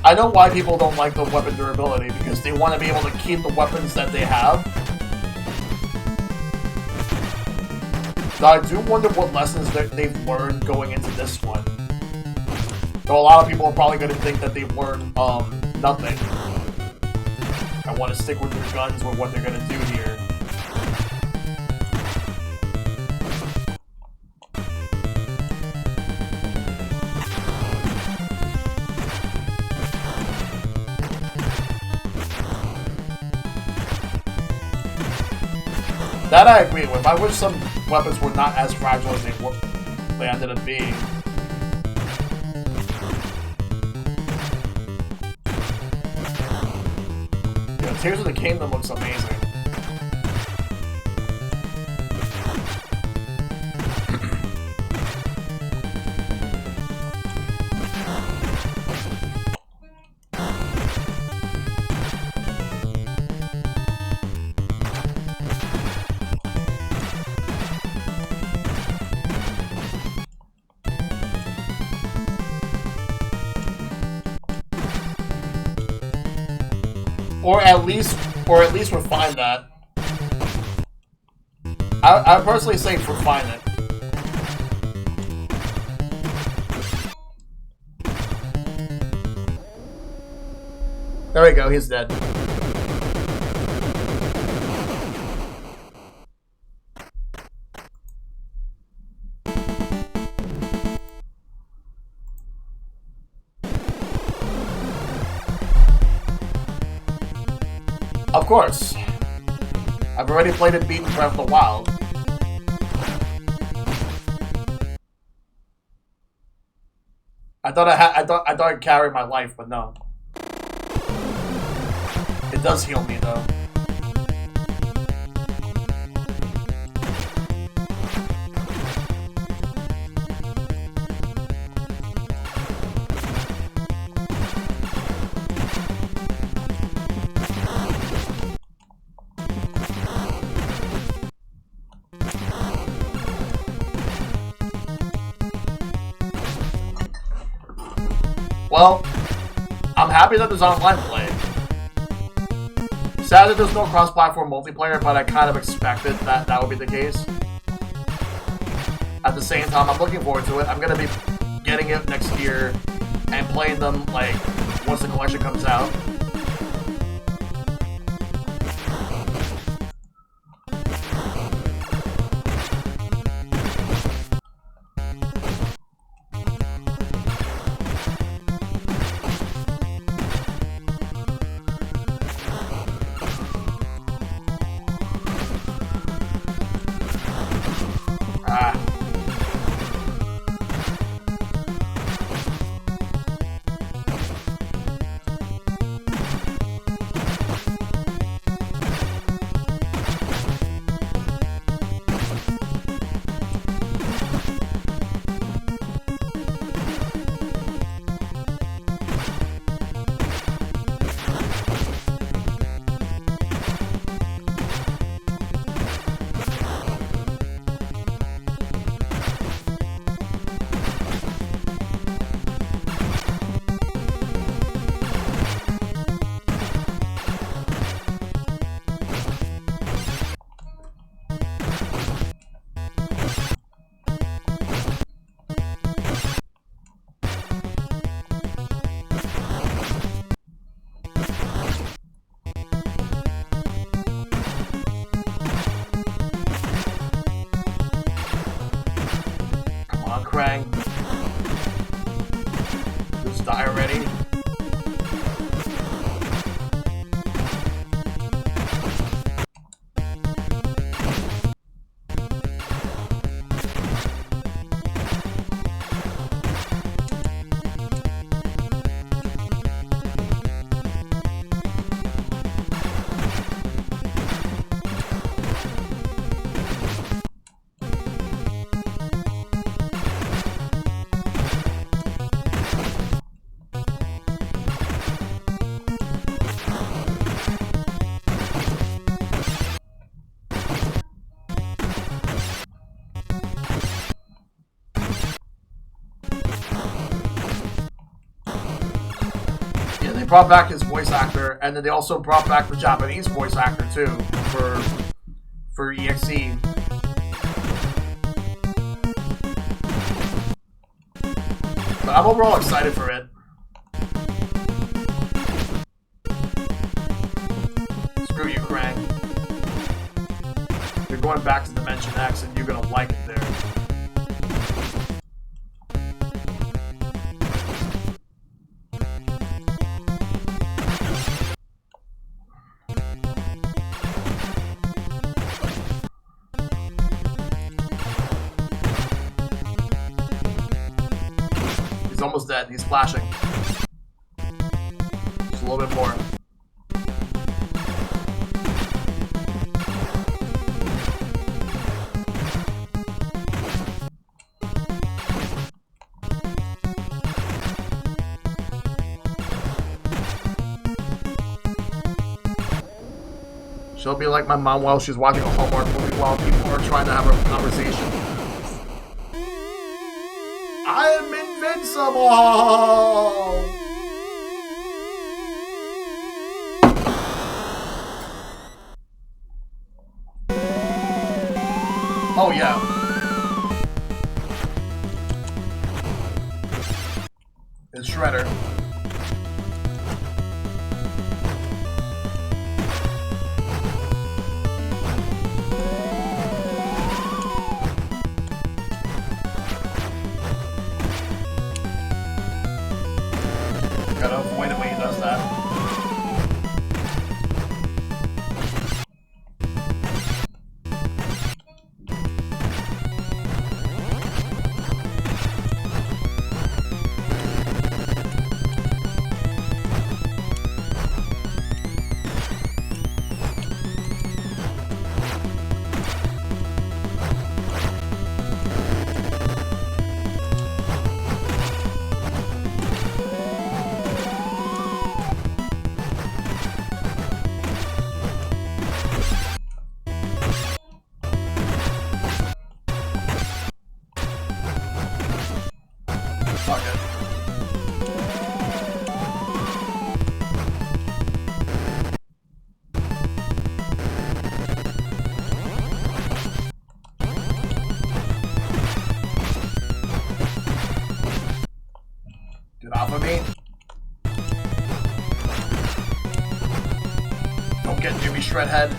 I know why people don't like the weapon durability, because they want to be able to keep the weapons that they have. But I do wonder what lessons they've learned going into this one. Though a lot of people are probably going to think that they've learned, nothing. I want to stick with their guns with what they're going to do here. That I agree with. I wish some weapons were not as fragile as they ended up being. Yeah, Tears of the Kingdom looks amazing. Or at least refine that. I personally say refine it. There we go, he's dead. Of course. I've already played it beaten Breath of the Wild. I thought I'd carry my life, but no. It does heal me though. Well, I'm happy that there's online play. Sad that there's no cross-platform multiplayer, but I kind of expected that that would be the case. At the same time, I'm looking forward to it. I'm going to be getting it next year and playing them, like, once the collection comes out. Krang. Just die already. brought back his voice actor, and then they also brought back the Japanese voice actor too for EXE. But I'm overall excited for it. Screw you, Krang. You're going back to Dimension X, and you're gonna like it there. He's almost dead. He's flashing. Just a little bit more. She'll be like my mom while she's watching a Hallmark movie while people are trying to have a conversation. I am invincible! Oh yeah. It's Shredder. Gotta avoid it when he does that. Fuck it. Get off of me. Don't get Jimmy Shredhead.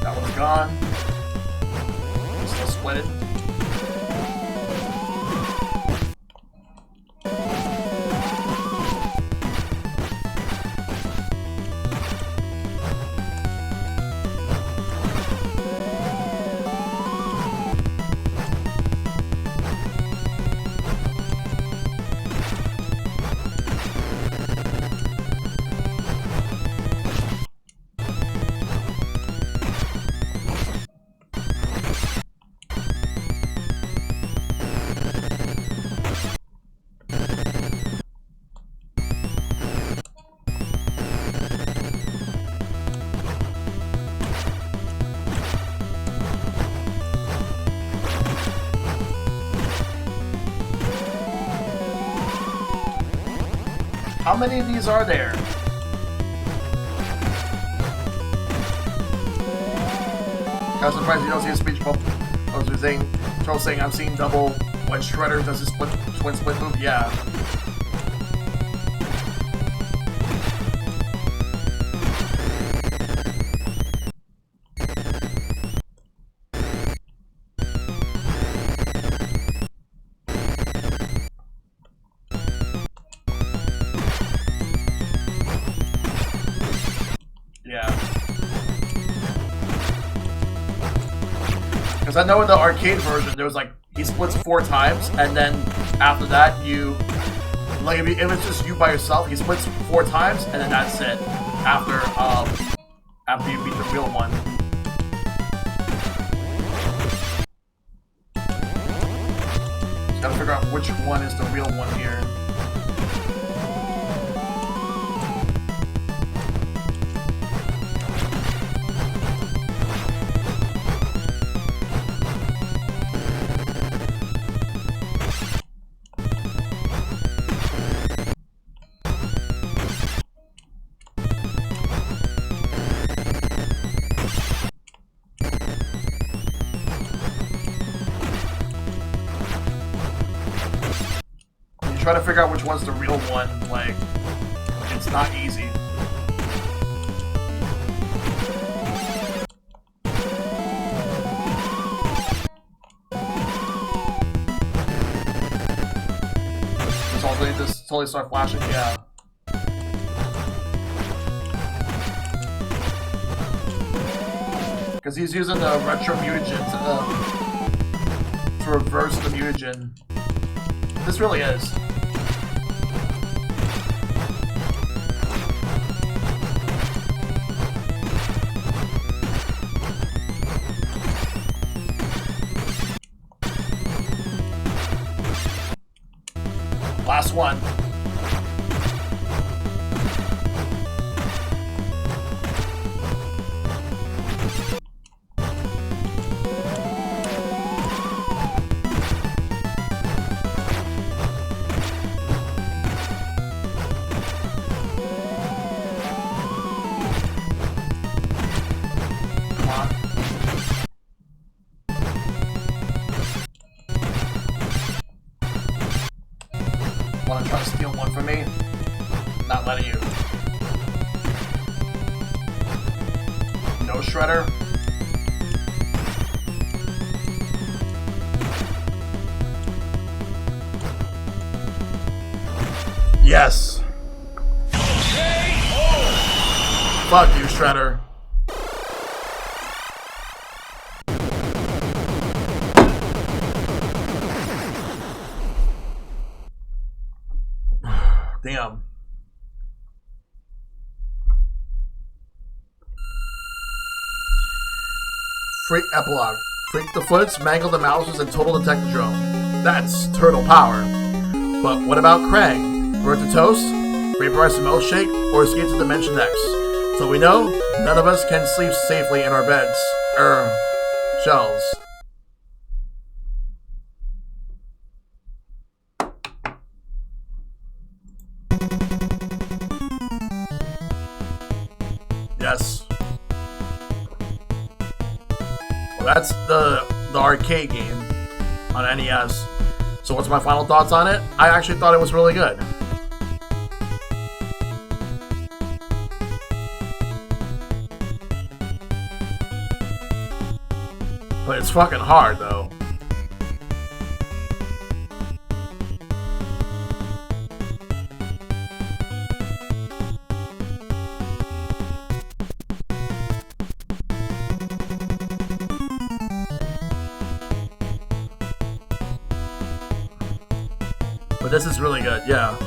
That one's gone. Still split it. How many of these are there? I'm surprised you don't see a speech bubble. I was saying, Charles saying I'm seeing double when Shredder does his twin split move. Yeah. Because I know in the arcade version, there was like, he splits 4 times, and then after that, you, like if it's just you by yourself, he splits 4 times, and then that's it. After you beat the real one. Just gotta figure out which one is the real one here. Try to figure out which one's the real one, like, it's not easy. Just totally start flashing, yeah. Because he's using the retro mutagen to reverse the mutagen. This really is. Last one. Want to try to steal one from me? Not letting you. No shredder. Yes. Fuck you, Shredder. Damn. Freak epilogue. Freak the foots, mangle the mouses, and total detect the drone. That's turtle power. But what about Krang? Burnt to toast? Vaporize the milkshake? Or escape to Dimension X? So we know, none of us can sleep safely in our beds. Shells. Yes. Well, that's the arcade game on NES. So what's my final thoughts on it? I actually thought it was really good. But it's fucking hard though. But this is really good, yeah.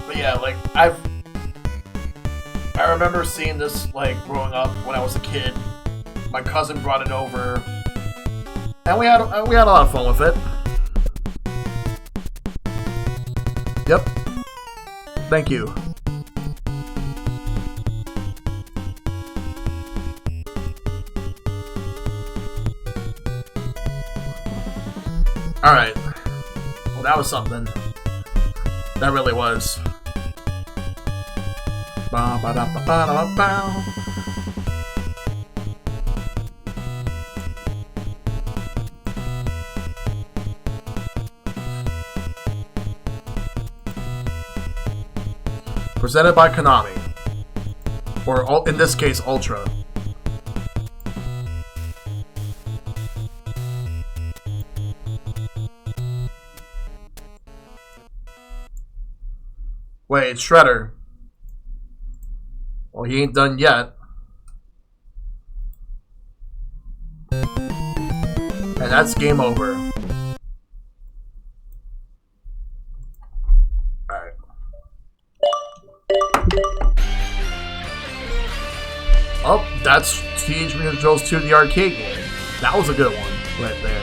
But yeah, like I remember seeing this like growing up when I was a kid. My cousin brought it over, and we had a lot of fun with it. Yep. Thank you. Alright. Well, that was something. That really was. Ba-ba-da-ba-ba-da-ba-bow. Presented by Konami. Or, in this case, Ultra. Wait, Shredder. Well, he ain't done yet. And that's game over. Alright. Oh, that's Teenage Mutant Ninja Turtles 2, the arcade game. That was a good one right there.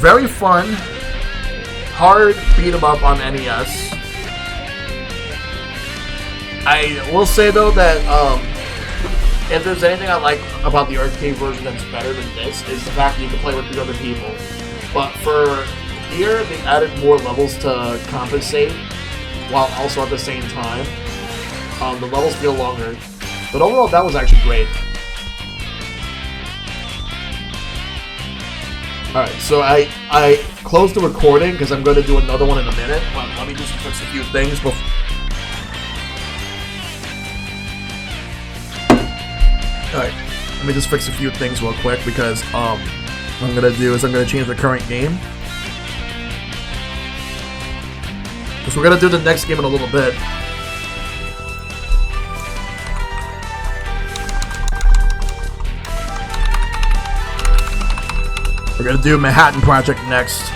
Very fun. Hard beat 'em up on NES. I will say though that if there's anything I like about the arcade version that's better than this, is the fact that you can play with 3 other people. But for here, they added more levels to compensate, while also at the same time. The levels feel longer. But overall, that was actually great. Alright, so I closed the recording because I'm going to do another one in a minute. But let me just fix a few things before. Alright, let me just fix a few things real quick because what I'm gonna do is I'm gonna change the current game. Because we're gonna do the next game in a little bit. We're gonna do Manhattan Project next.